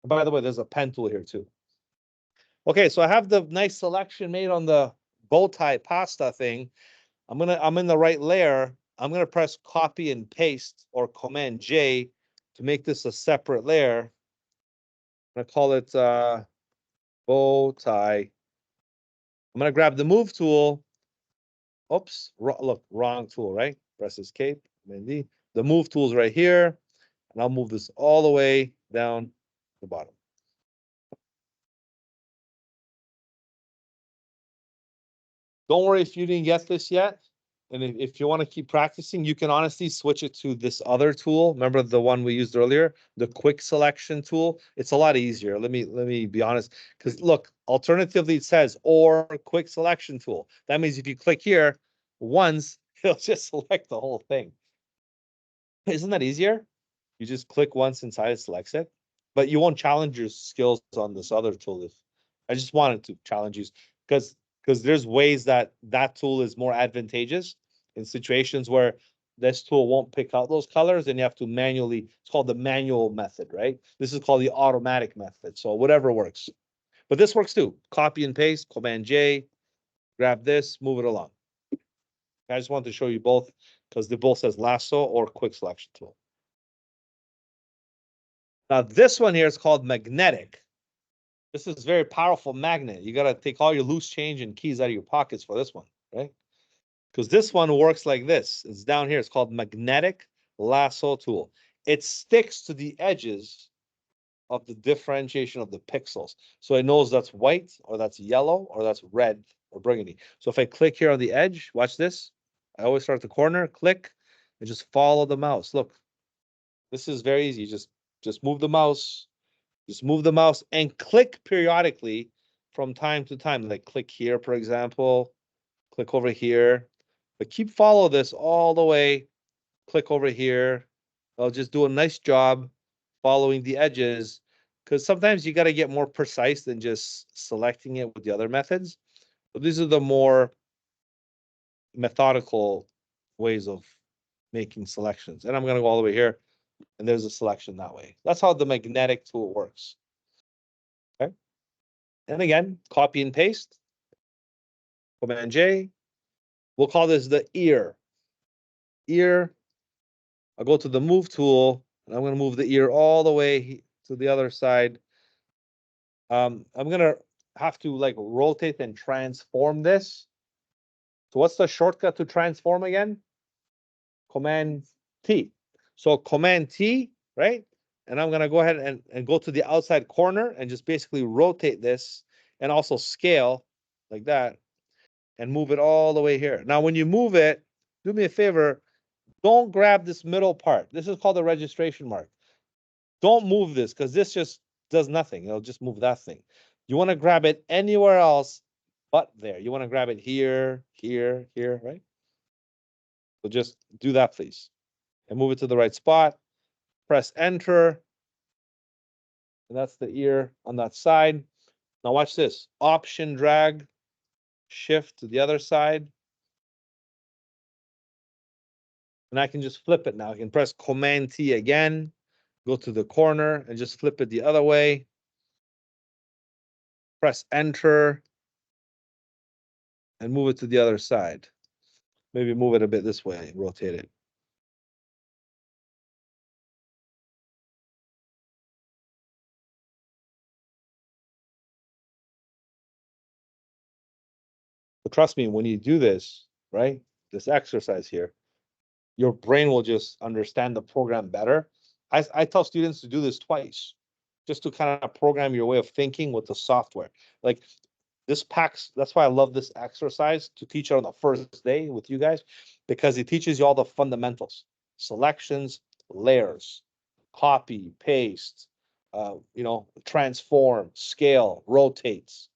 And by the way, there's a pen tool here too. Okay, so I have the nice selection made on the bow tie pasta thing. I'm in the right layer. I'm gonna press copy and paste or Command J to make this a separate layer. I'm gonna call it bow tie. I'm gonna grab the move tool. Oops, look, wrong tool, right? Press escape, Command D. The move tool is right here, and I'll move this all the way down the bottom. Don't worry if you didn't get this yet. And if you want to keep practicing, you can honestly switch it to this other tool. Remember the one we used earlier, the quick selection tool? It's a lot easier. Let me be honest. Because look, alternatively, it says or quick selection tool. That means if you click here once, it'll just select the whole thing. Isn't that easier? You just click once inside, it selects it. But you won't challenge your skills on this other tool. If I just wanted to challenge you because there's ways that tool is more advantageous in situations where this tool won't pick out those colors and you have to manually, it's called the manual method, right? This is called the automatic method. So whatever works. But this works too. Copy and paste, Command J, grab this, move it along. I just wanted to show you both because they both says lasso or quick selection tool. Now this one here is called magnetic. This is very powerful magnet. You got to take all your loose change and keys out of your pockets for this one, right? Because this one works like this. It's down here. It's called magnetic lasso tool. It sticks to the edges of the differentiation of the pixels. So it knows that's white or that's yellow or that's red or burgundy. So if I click here on the edge, watch this. I always start at the corner, click, and just follow the mouse. Look, this is very easy. Just move the mouse. Just move the mouse and click periodically from time to time. Like click here, for example, click over here, but follow this all the way. Click over here. I'll just do a nice job following the edges because sometimes you got to get more precise than just selecting it with the other methods. But these are the more methodical ways of making selections. And I'm going to go all the way here and there's a selection that way. That's how the magnetic tool works. Okay. And again, copy and paste. Command J. We'll call this the ear. Ear. I'll go to the move tool, and I'm going to move the ear all the way to the other side. I'm going to have to like rotate and transform this. So what's the shortcut to transform again? Command T. So Command T, right? And I'm going to go ahead and go to the outside corner and just basically rotate this and also scale like that and move it all the way here. Now, when you move it, do me a favor, don't grab this middle part. This is called the registration mark. Don't move this because this just does nothing. It'll just move that thing. You want to grab it anywhere else but there. You want to grab it here, here, here, right? So just do that, please. And move it to the right spot. Press enter. And that's the ear on that side. Now watch this. Option drag, shift to the other side. And I can just flip it now. I can press Command T again, go to the corner and just flip it the other way. Press enter and move it to the other side. Maybe move it a bit this way, rotate it. But trust me, when you do this, right, this exercise here, your brain will just understand the program better. I tell students to do this twice, just to kind of program your way of thinking with the software. Like This packs, that's why I love this exercise to teach it on the first day with you guys, because it teaches you all the fundamentals, selections, layers, copy, paste, transform, scale, rotates,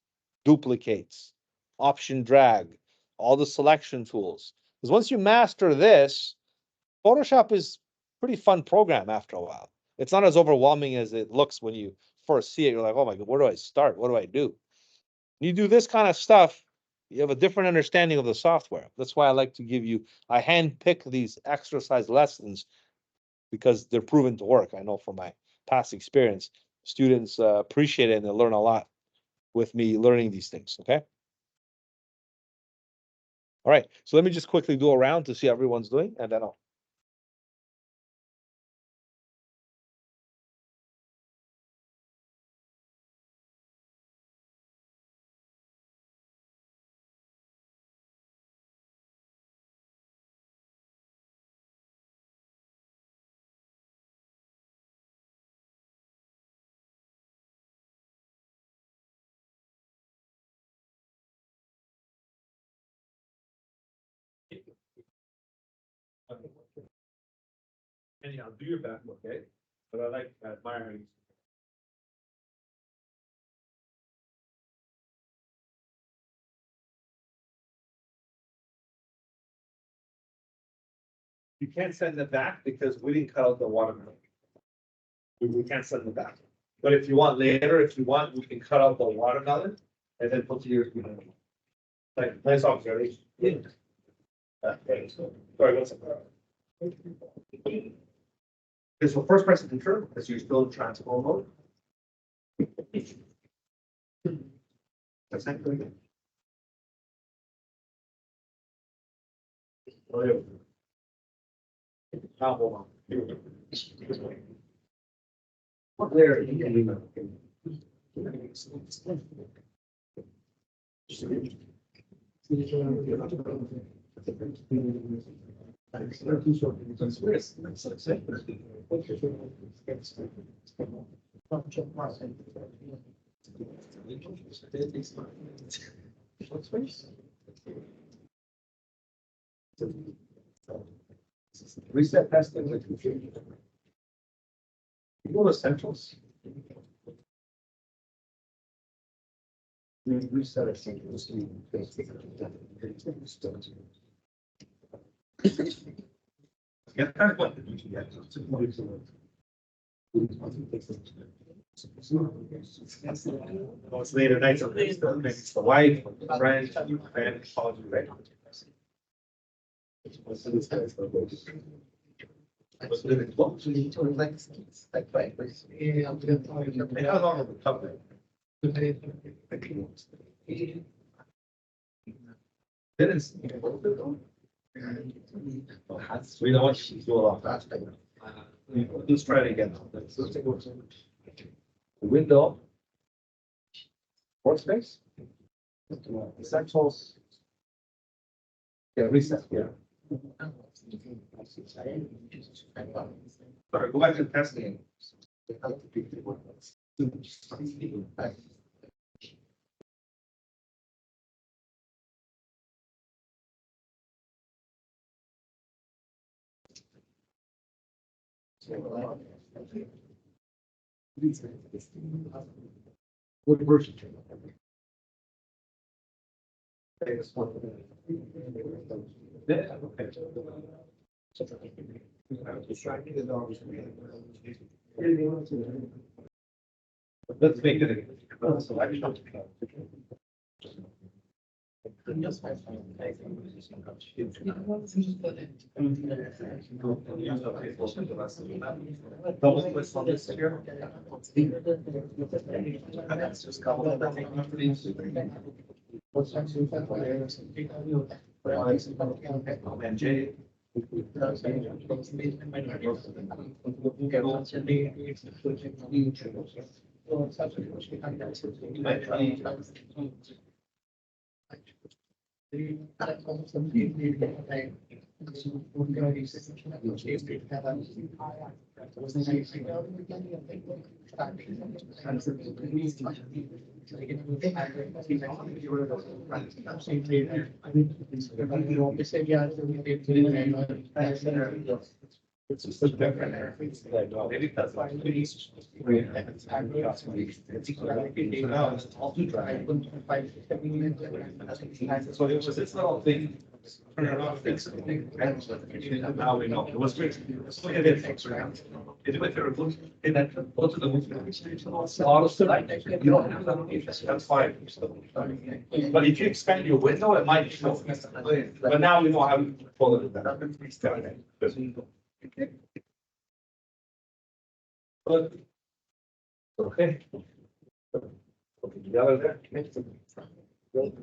duplicates, option drag, all the selection tools. Because once you master this, Photoshop is pretty fun program after a while. It's not as overwhelming as it looks when you first see it. You're like, oh my God, where do I start? What do I do? You do this kind of stuff, you have a different understanding of the software. That's why I like to give you, I hand pick these exercise lessons because they're proven to work. I know from my past experience, students appreciate it and they learn a lot with me learning these things, okay? All right, so let me just quickly do a round to see how everyone's doing, and then I'll. Anyhow, do your best, okay? But I like admiring. You can't send it back because we didn't cut out the watermelon. We can't send it back. But if you want later, if you want, we can cut out the watermelon and then put your, like, nice observation. Yeah. Okay, so, sorry, what's up? Because the first person control, because you're still in transform mode. That's not good. Oh, yeah. Now, hold on. Here we go. What layer are you getting? Reset testing. You go to essentials. Reset essentials. Yeah, kind of what the it's later nights. It's the wife, friend, calls you, right? Was living close. How long have we covered? Didn't. We don't want you to do a lot faster. Let's try it again. Window. Workspace. Essentials. Yeah, reset, yeah. Sorry, go back to testing. What version? Yeah, okay. Let's make it a selection. Double click on this here. That's just couple of things. And J. It's just different. So it was this little thing. Turn it off, fix it. Now we know. It was great. That's fine. But if you expand your window, it might show. But now we know how to pull it. Good. Okay. The other there. Good.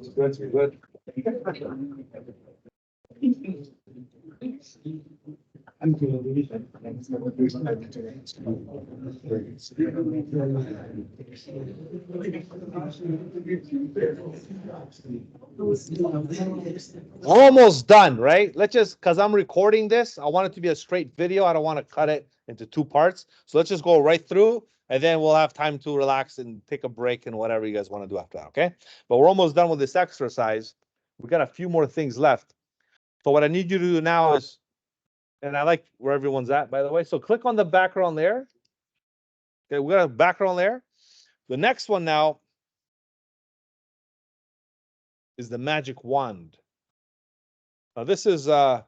Almost done, right? Let's just, because I'm recording this, I want it to be a straight video. I don't want to cut it into two parts. So let's just go right through, and then we'll have time to relax and take a break and whatever you guys want to do after that, okay? But we're almost done with this exercise. We got a few more things left. So what I need you to do now is, and I like where everyone's at, by the way. So click on the background there. Okay, we got a background there. The next one now is the magic wand. Now this is one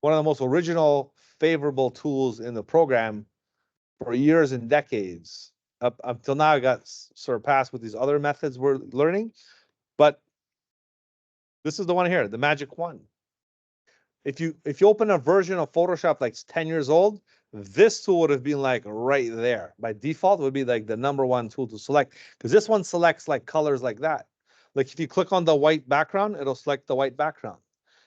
of the most original, favorable tools in the program for years and decades. Up until now, it got surpassed with these other methods we're learning. But this is the one here, the magic wand. If you open a version of Photoshop like 10 years old, this tool would have been like right there. By default, it would be like the #1 tool to select, because this one selects like colors like that. Like if you click on the white background, it'll select the white background.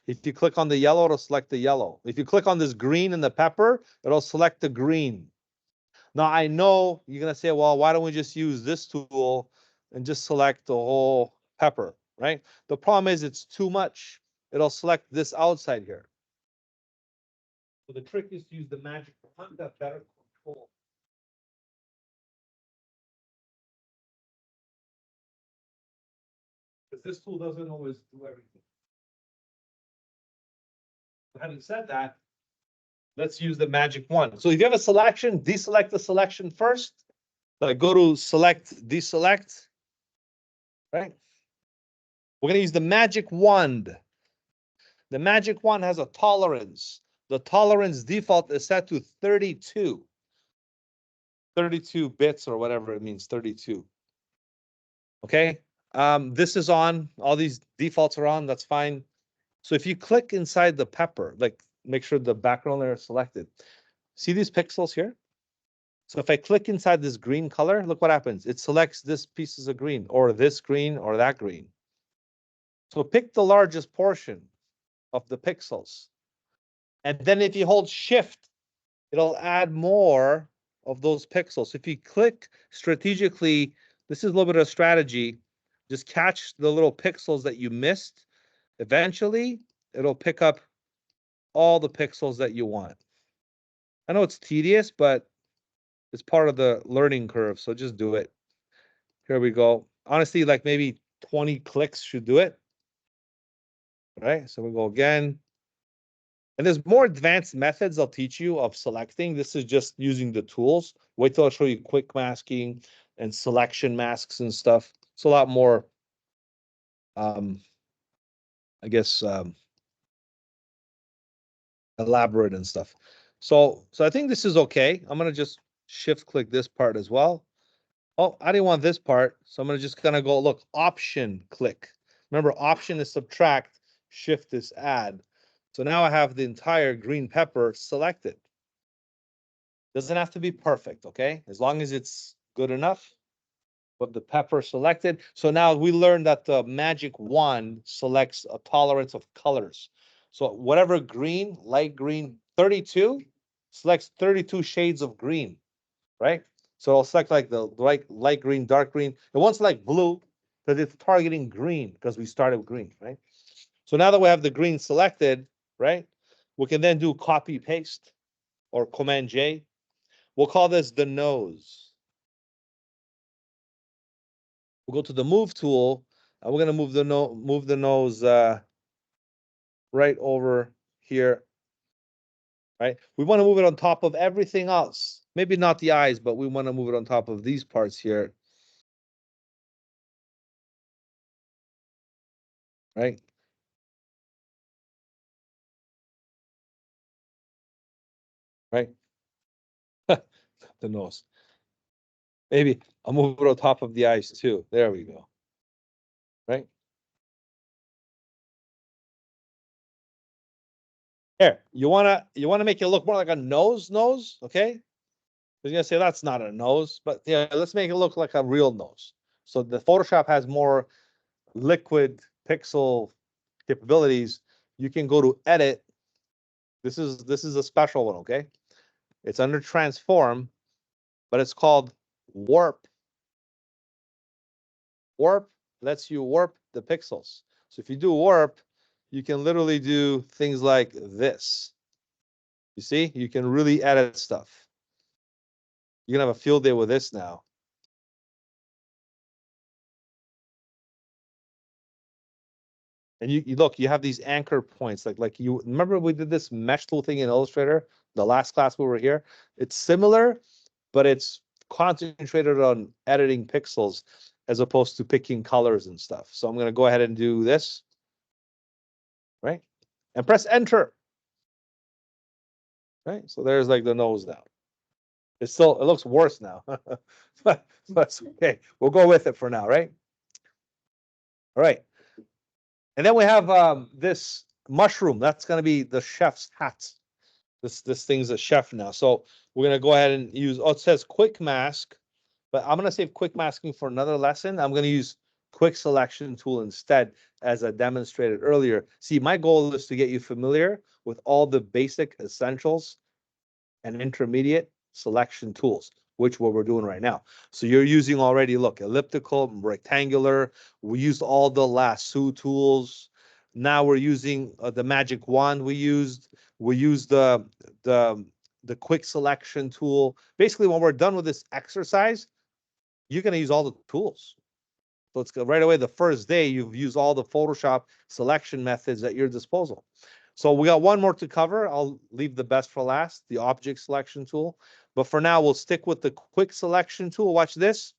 If you click on the yellow, it'll select the yellow. If you click on this green and the pepper, it'll select the green. Now I know you're gonna say, well, why don't we just use this tool and just select the whole pepper, right? The problem is it's too much. It'll select this outside here. So the trick is to use the magic wand to have better control. Because this tool doesn't always do everything. Having said that, let's use the magic wand. So if you have a selection, deselect the selection first. Like go to select, deselect, right? We're going to use the magic wand. The magic wand has a tolerance. The tolerance default is set to 32. 32 bits or whatever it means, 32. Okay, this is on, all these defaults are on, that's fine. So if you click inside the pepper, like make sure the background layer is selected. See these pixels here? So if I click inside this green color, look what happens. It selects this pieces of green or this green or that green. So pick the largest portion of the pixels. And then if you hold shift, it'll add more of those pixels. If you click strategically, this is a little bit of strategy. Just catch the little pixels that you missed. Eventually, it'll pick up all the pixels that you want. I know it's tedious, but it's part of the learning curve, so just do it. Here we go. Honestly, like maybe 20 clicks should do it. All right, so we go again. And there's more advanced methods I'll teach you of selecting. This is just using the tools. Wait till I show you quick masking and selection masks and stuff. It's a lot more, I guess, elaborate and stuff. So I think this is okay. I'm gonna just shift click this part as well. Oh, I didn't want this part, so I'm gonna go look, option click. Remember, option is subtract, shift is add. So now I have the entire green pepper selected. Doesn't have to be perfect, okay? As long as it's good enough. But the pepper selected. So now we learned that the magic wand selects a tolerance of colors. So whatever green, light green, 32 selects 32 shades of green, right? So I'll select like the light green, dark green. It won't select blue because it's targeting green because we started with green, right? So now that we have the green selected, right? We can then do copy paste or Command J. We'll call this the nose. We'll go to the move tool, and we're gonna move the nose right over here. Right? We want to move it on top of everything else. Maybe not the eyes, but we want to move it on top of these parts here. Right? Right? The nose. Maybe I'll move it on top of the eyes too. There we go. Right? Here, you wanna make it look more like a nose, okay? I was gonna say that's not a nose, but yeah, let's make it look like a real nose. So the Photoshop has more liquid pixel capabilities. You can go to edit. This is a special one, okay? It's under transform, but it's called warp. Warp lets you warp the pixels. So if you do warp, you can literally do things like this. You see, you can really edit stuff. You're gonna have a field day with this now. And you look, you have these anchor points, like you remember we did this mesh tool thing in Illustrator, the last class we were here. It's similar, but it's concentrated on editing pixels as opposed to picking colors and stuff. So I'm gonna go ahead and do this, right? And press enter. Right? So there's like the nose now. It looks worse now. but that's okay. We'll go with it for now, right? All right. And then we have this mushroom. That's going to be the chef's hat. This thing's a chef now. So we're going to go ahead and use, it says quick mask, but I'm going to save quick masking for another lesson. I'm going to use quick selection tool instead, as I demonstrated earlier. See, my goal is to get you familiar with all the basic essentials and intermediate selection tools, which what we're doing right now. So you're using already, look, elliptical, rectangular. We used all the lasso tools. Now we're using the magic wand we used. We used the quick selection tool. Basically, when we're done with this exercise, you're going to use all the tools. So it's right away the first day you've used all the Photoshop selection methods at your disposal. So we got one more to cover. I'll leave the best for last, the object selection tool. But for now, we'll stick with the quick selection tool. Watch this.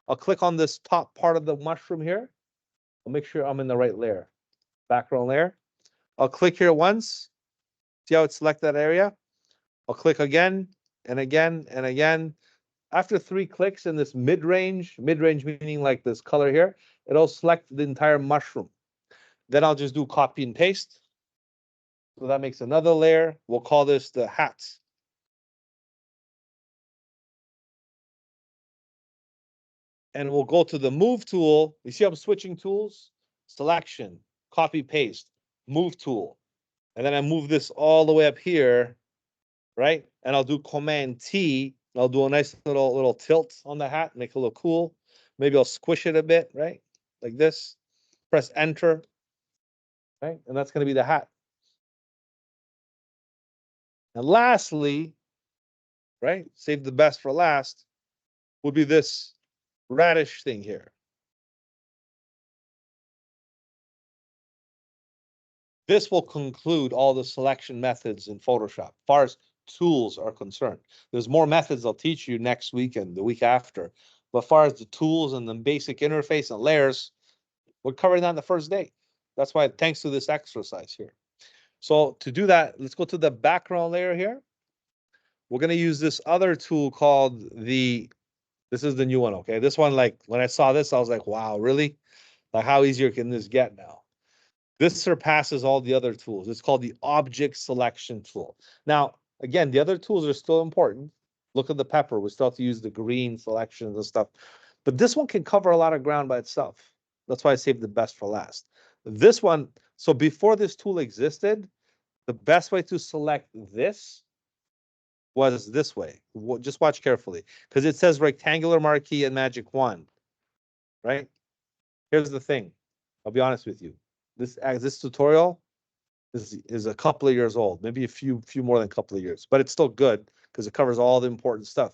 I'll click on this top part of the mushroom here. I'll make sure I'm in the right layer, background layer. I'll click here once. See how it select that area? I'll click again and again and again. After 3 clicks in this mid-range meaning like this color here, it'll select the entire mushroom. Then I'll just do copy and paste. So that makes another layer. We'll call this the hats. And we'll go to the move tool. You see I'm switching tools? Selection, copy, paste, move tool. And then I move this all the way up here, right? And I'll do Command T. I'll do a nice little tilt on the hat, make it look cool. Maybe I'll squish it a bit, right? Like this. Press enter, right? And that's going to be the hat. And lastly, right, save the best for last, would be this radish thing here. This will conclude all the selection methods in Photoshop, as far as tools are concerned. There's more methods I'll teach you next week and the week after. But as far as the tools and the basic interface and layers, we're covering that on the first day. That's why, thanks to this exercise here. So to do that, let's go to the background layer here. We're going to use this other tool called this is the new one, okay? This one, like, when I saw this, I was like, wow, really? Like, how easier can this get now? This surpasses all the other tools. It's called the object selection tool. Now, again, the other tools are still important. Look at the pepper. We still have to use the green selections and stuff. But this one can cover a lot of ground by itself. That's why I saved the best for last. This one, so before this tool existed, the best way to select this was this way. Just watch carefully, because it says rectangular marquee and magic wand, right? Here's the thing. I'll be honest with you. This tutorial is a couple of years old, maybe a few more than a couple of years, but it's still good because it covers all the important stuff.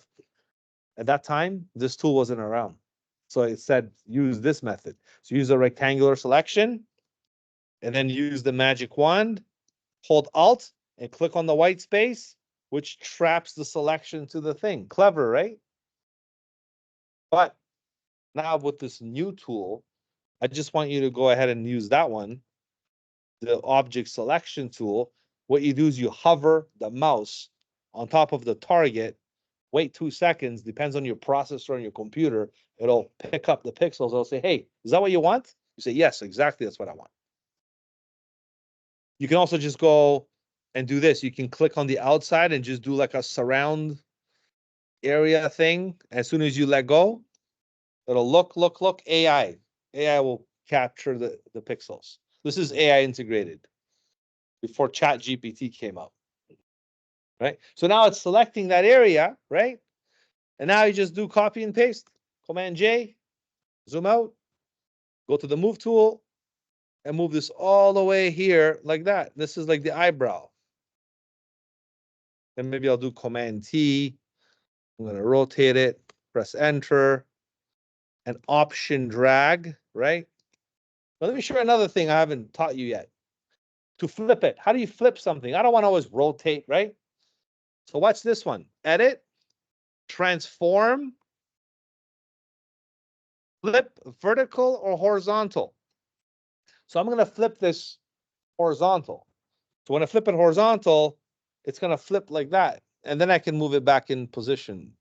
At that time, this tool wasn't around. So it said use this method. So use a rectangular selection and then use the magic wand, hold Alt and click on the white space, which traps the selection to the thing. Clever, right? But now with this new tool, I just want you to go ahead and use that one, the object selection tool. What you do is you hover the mouse on top of the target, wait 2 seconds, depends on your processor and your computer. It'll pick up the pixels. It'll say, hey, is that what you want? You say, yes, exactly. That's what I want. You can also just go and do this. You can click on the outside and just do like a surround area thing. As soon as you let go, it'll look, AI. AI will capture the pixels. This is AI integrated before ChatGPT came out, right? So now it's selecting that area, right? And now you just do copy and paste. Command J, zoom out, go to the move tool, and move this all the way here like that. This is like the eyebrow. And maybe I'll do Command T. I'm going to rotate it, press Enter, and Option drag, right? Now, let me show you another thing I haven't taught you yet. To flip it, how do you flip something? I don't want to always rotate, right? So watch this one. Edit, transform, flip vertical or horizontal. So I'm going to flip this horizontal. So when I flip it horizontal, it's going to flip like that. And then I can move it back in position.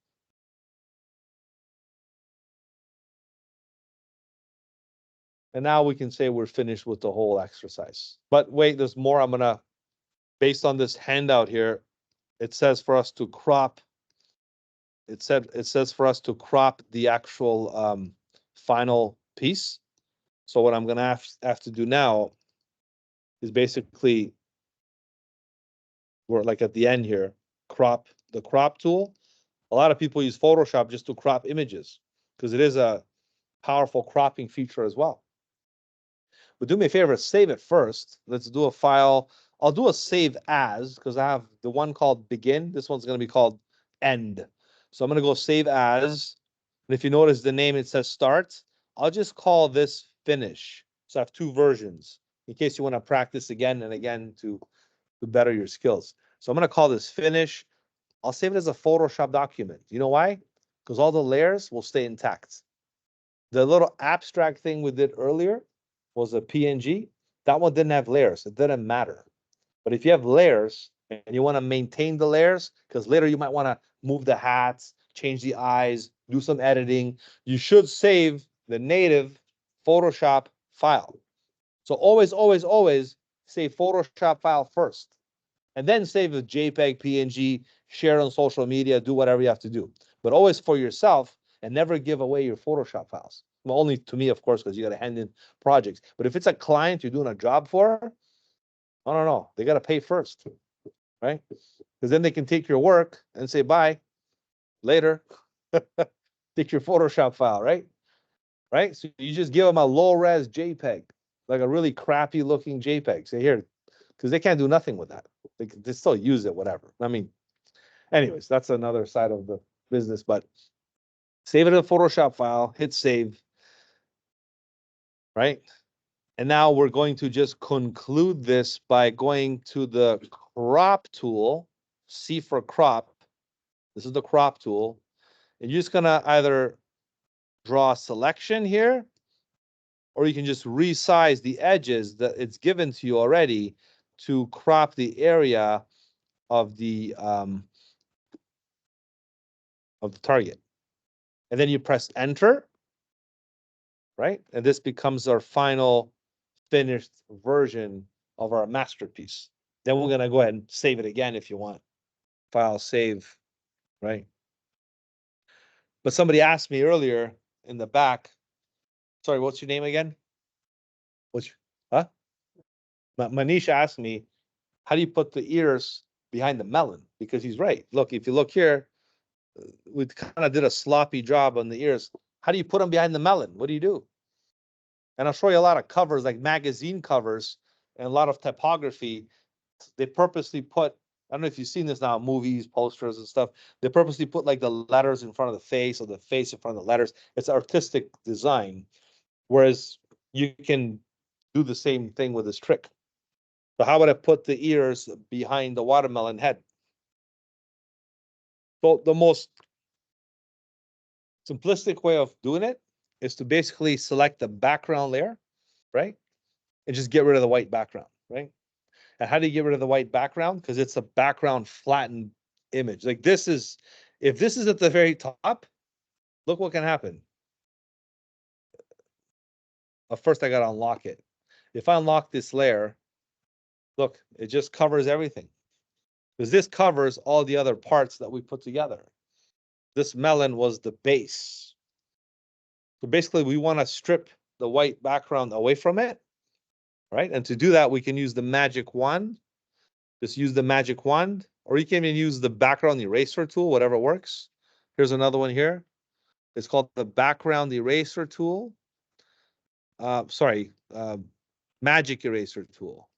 And now we can say we're finished with the whole exercise. But wait, there's more. I'm going to, based on this handout here, it says for us to crop. It says for us to crop the actual final piece. So what I'm going to have to do now is basically, we're like at the end here, crop the crop tool. A lot of people use Photoshop just to crop images because it is a powerful cropping feature as well. But do me a favor, save it first. Let's do a file. I'll do a save as because I have the one called begin. This one's going to be called end. So I'm going to go save as. And if you notice the name, it says start. I'll just call this finish. So I have two versions in case you want to practice again and again to better your skills. So I'm going to call this finish. I'll save it as a Photoshop document. You know why? Because all the layers will stay intact. The little abstract thing we did earlier was a PNG. That one didn't have layers. It didn't matter. But if you have layers and you want to maintain the layers, because later you might want to move the hats, change the eyes, do some editing, you should save the native Photoshop file. So always, always, always save Photoshop file first. And then save a JPEG, PNG, share on social media, do whatever you have to do. But always for yourself and never give away your Photoshop files. Well, only to me, of course, because you got to hand in projects. But if it's a client you're doing a job for, I don't know. They got to pay first, right? Because then they can take your work and say, bye, later. Take your Photoshop file, right? Right? So you just give them a low-res JPEG, like a really crappy looking JPEG. Say, here, because they can't do nothing with that. They still use it, whatever. I mean, anyways, that's another side of the business, but save it in a Photoshop file, hit save, right? And now we're going to just conclude this by going to the crop tool, C for crop. This is the crop tool. And you're just gonna either draw a selection here, or you can just resize the edges that it's given to you already to crop the area of the target. And then you press enter, right? And this becomes our final finished version of our masterpiece. Then we're gonna go ahead and save it again if you want. File save, right? But somebody asked me earlier in the back, sorry, what's your name again? Huh? Manish asked me, how do you put the ears behind the melon? Because he's right. Look, if you look here, we kind of did a sloppy job on the ears. How do you put them behind the melon? What do you do? And I'll show you a lot of covers, like magazine covers, and a lot of typography, they purposely put, I don't know if you've seen this now, movies, posters and stuff. They purposely put like the letters in front of the face or the face in front of the letters. It's artistic design. Whereas you can do the same thing with this trick. So how would I put the ears behind the watermelon head? So the most simplistic way of doing it is to basically select the background layer, right? And just get rid of the white background, right? And how do you get rid of the white background? Because it's a background flattened image. Like this is, if this is at the very top, look what can happen. First, I got to unlock it. If I unlock this layer, look, it just covers everything. Because this covers all the other parts that we put together. This melon was the base. So basically, we want to strip the white background away from it, right? And to do that, we can use the magic wand. Just use the magic wand, or you can even use the background eraser tool, whatever works. Here's another one here. It's called the background eraser tool. Magic eraser tool.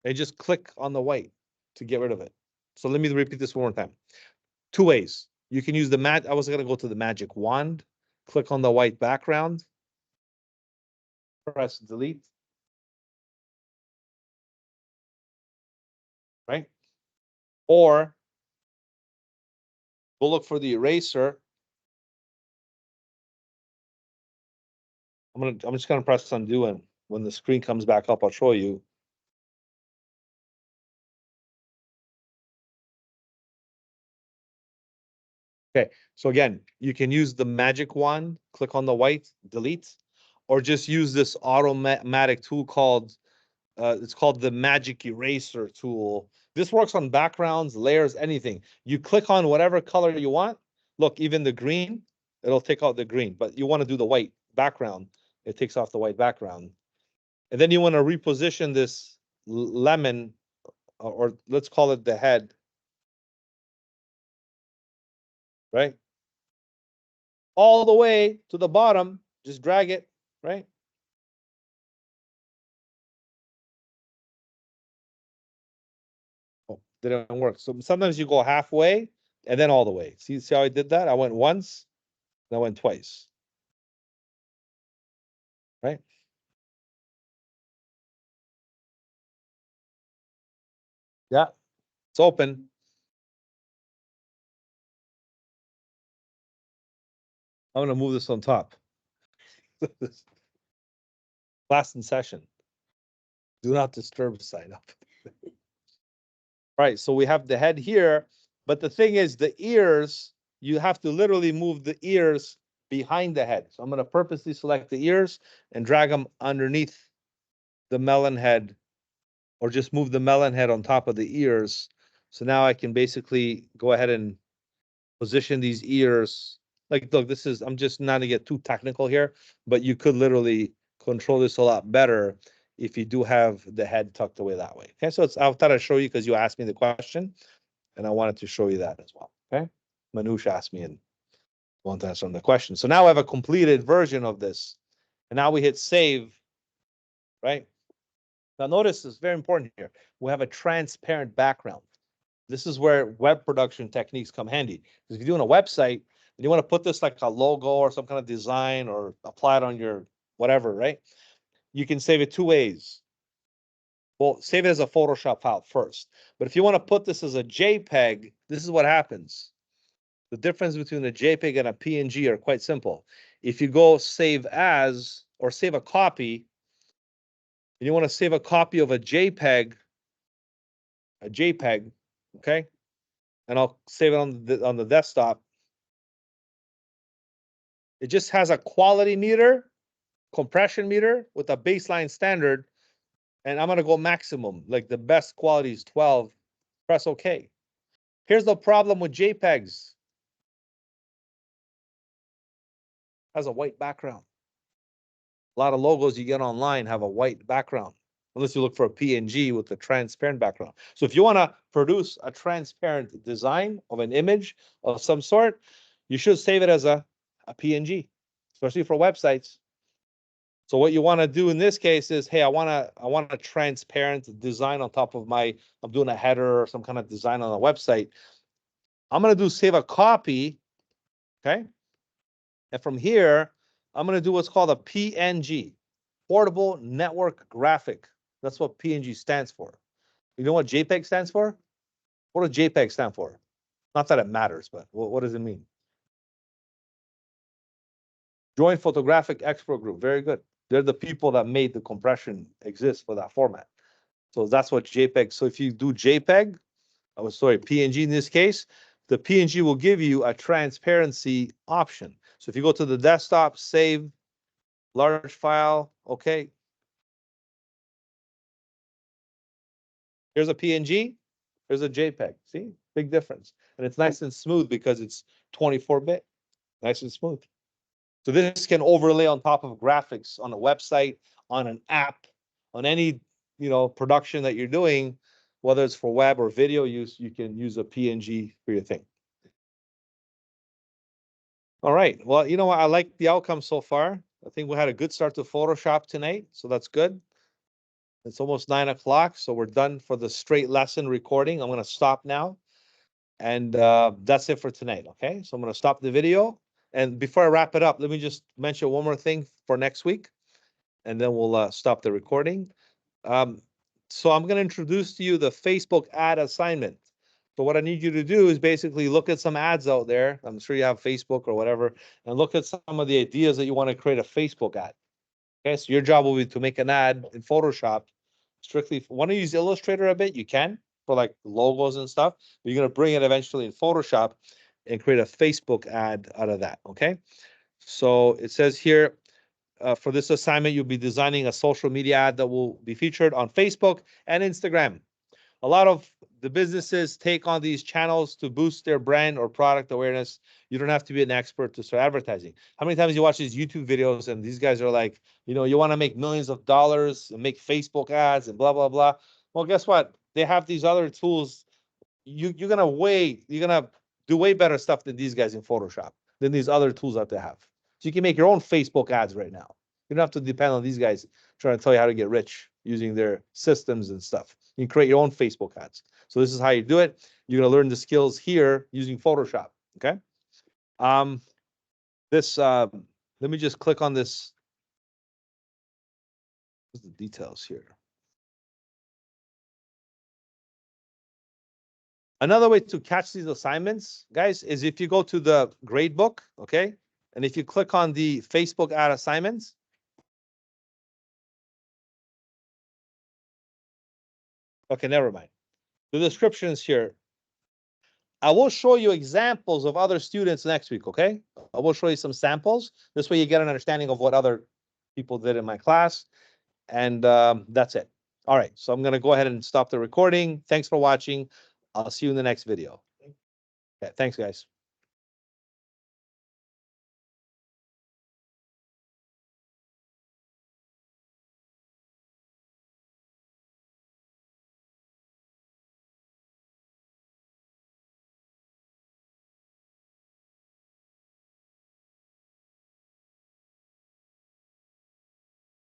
And just click on the white to get rid of it. So let me repeat this one more time. Two ways. You can use the I was going to go to the magic wand, click on the white background, press delete, right? Or we'll look for the eraser. I'm just going to press undo, and when the screen comes back up, I'll show you. Okay, so again, you can use the magic wand, click on the white, delete, or just use this automatic tool called, it's called the magic eraser tool. This works on backgrounds, layers, anything. You click on whatever color you want. Look, even the green, it'll take out the green, but you want to do the white background. It takes off the white background. And then you want to reposition this lemon, or let's call it the head, right? All the way to the bottom, just drag it, right? Oh, didn't work. So sometimes you go halfway and then all the way. See how I did that? I went once, and I went twice, right? Yeah, it's open. I'm gonna move this on top. Class in session. Do not disturb sign up. Right, so we have the head here, but the thing is the ears, you have to literally move the ears behind the head. So I'm gonna purposely select the ears and drag them underneath the melon head, or just move the melon head on top of the ears. So now I can basically go ahead and position these ears. Like, look, this is, I'm just not to get too technical here, but you could literally control this a lot better if you do have the head tucked away that way. Okay, so I thought I'd show you because you asked me the question, and I wanted to show you that as well. Okay, Manoush asked me and wanted to answer the question. So now I have a completed version of this, and now we hit save, right? Now notice it's very important here. We have a transparent background. This is where web production techniques come handy. Because if you're doing a website and you want to put this like a logo or some kind of design or apply it on your whatever, right? You can save it two ways. Well, save it as a Photoshop file first. But if you want to put this as a JPEG, this is what happens. The difference between a JPEG and a PNG are quite simple. If you go save as or save a copy, and you want to save a copy of a JPEG, okay? And I'll save it on the desktop. It just has a quality meter, compression meter with a baseline standard, and I'm gonna go maximum. Like the best quality is 12. Press OK. Here's the problem with JPEGs. Has a white background. A lot of logos you get online have a white background, unless you look for a PNG with a transparent background. So if you want to produce a transparent design of an image of some sort, you should save it as a PNG, especially for websites. So what you want to do in this case is, hey, I want a transparent design on top of I'm doing a header or some kind of design on a website. I'm going to do save a copy, okay? And from here, I'm going to do what's called a PNG, Portable Network Graphic. That's what PNG stands for. You know what JPEG stands for? What does JPEG stand for? Not that it matters, but what does it mean? Joint Photographic Export Group. Very good. They're the people that made the compression exist for that format. So that's what JPEG. So if you do JPEG, PNG in this case, the PNG will give you a transparency option. So if you go to the desktop, save, large file, okay. Here's a PNG, here's a JPEG. See, big difference. And it's nice and smooth because it's 24-bit, nice and smooth. So this can overlay on top of graphics on a website, on an app, on any production that you're doing, whether it's for web or video use, you can use a PNG for your thing. All right. Well, you know what? I like the outcome so far. I think we had a good start to Photoshop tonight, so that's good. It's almost 9 o'clock, so we're done for the straight lesson recording. I'm going to stop now, and that's it for tonight, okay? So I'm going to stop the video, and before I wrap it up, let me just mention one more thing for next week, and then we'll stop the recording. So I'm going to introduce to you the Facebook ad assignment. So what I need you to do is basically look at some ads out there. I'm sure you have Facebook or whatever, and look at some of the ideas that you want to create a Facebook ad. Okay, so your job will be to make an ad in Photoshop. Strictly, want to use Illustrator a bit? You can for like logos and stuff. But you're going to bring it eventually in Photoshop and create a Facebook ad out of that. Okay, so it says here, for this assignment, you'll be designing a social media ad that will be featured on Facebook and Instagram. A lot of the businesses take on these channels to boost their brand or product awareness. You don't have to be an expert to start advertising. How many times you watch these YouTube videos and these guys are like, you want to make millions of dollars and make Facebook ads and blah, blah, blah. Well, guess what? They have these other tools. You're gonna do way better stuff than these guys in Photoshop, than these other tools that they have. So you can make your own Facebook ads right now. You don't have to depend on these guys trying to tell you how to get rich using their systems and stuff. You can create your own Facebook ads. So this is how you do it. You're going to learn the skills here using Photoshop. Okay. Let me just click on this. What's the details here? Another way to catch these assignments, guys, is if you go to the gradebook, okay? And if you click on the Facebook ad assignments, okay, never mind. The descriptions here. I will show you examples of other students next week, okay? I will show you some samples. This way you get an understanding of what other people did in my class. And that's it. All right, so I'm going to go ahead and stop the recording. Thanks for watching. I'll see you in the next video. Okay, thanks, guys.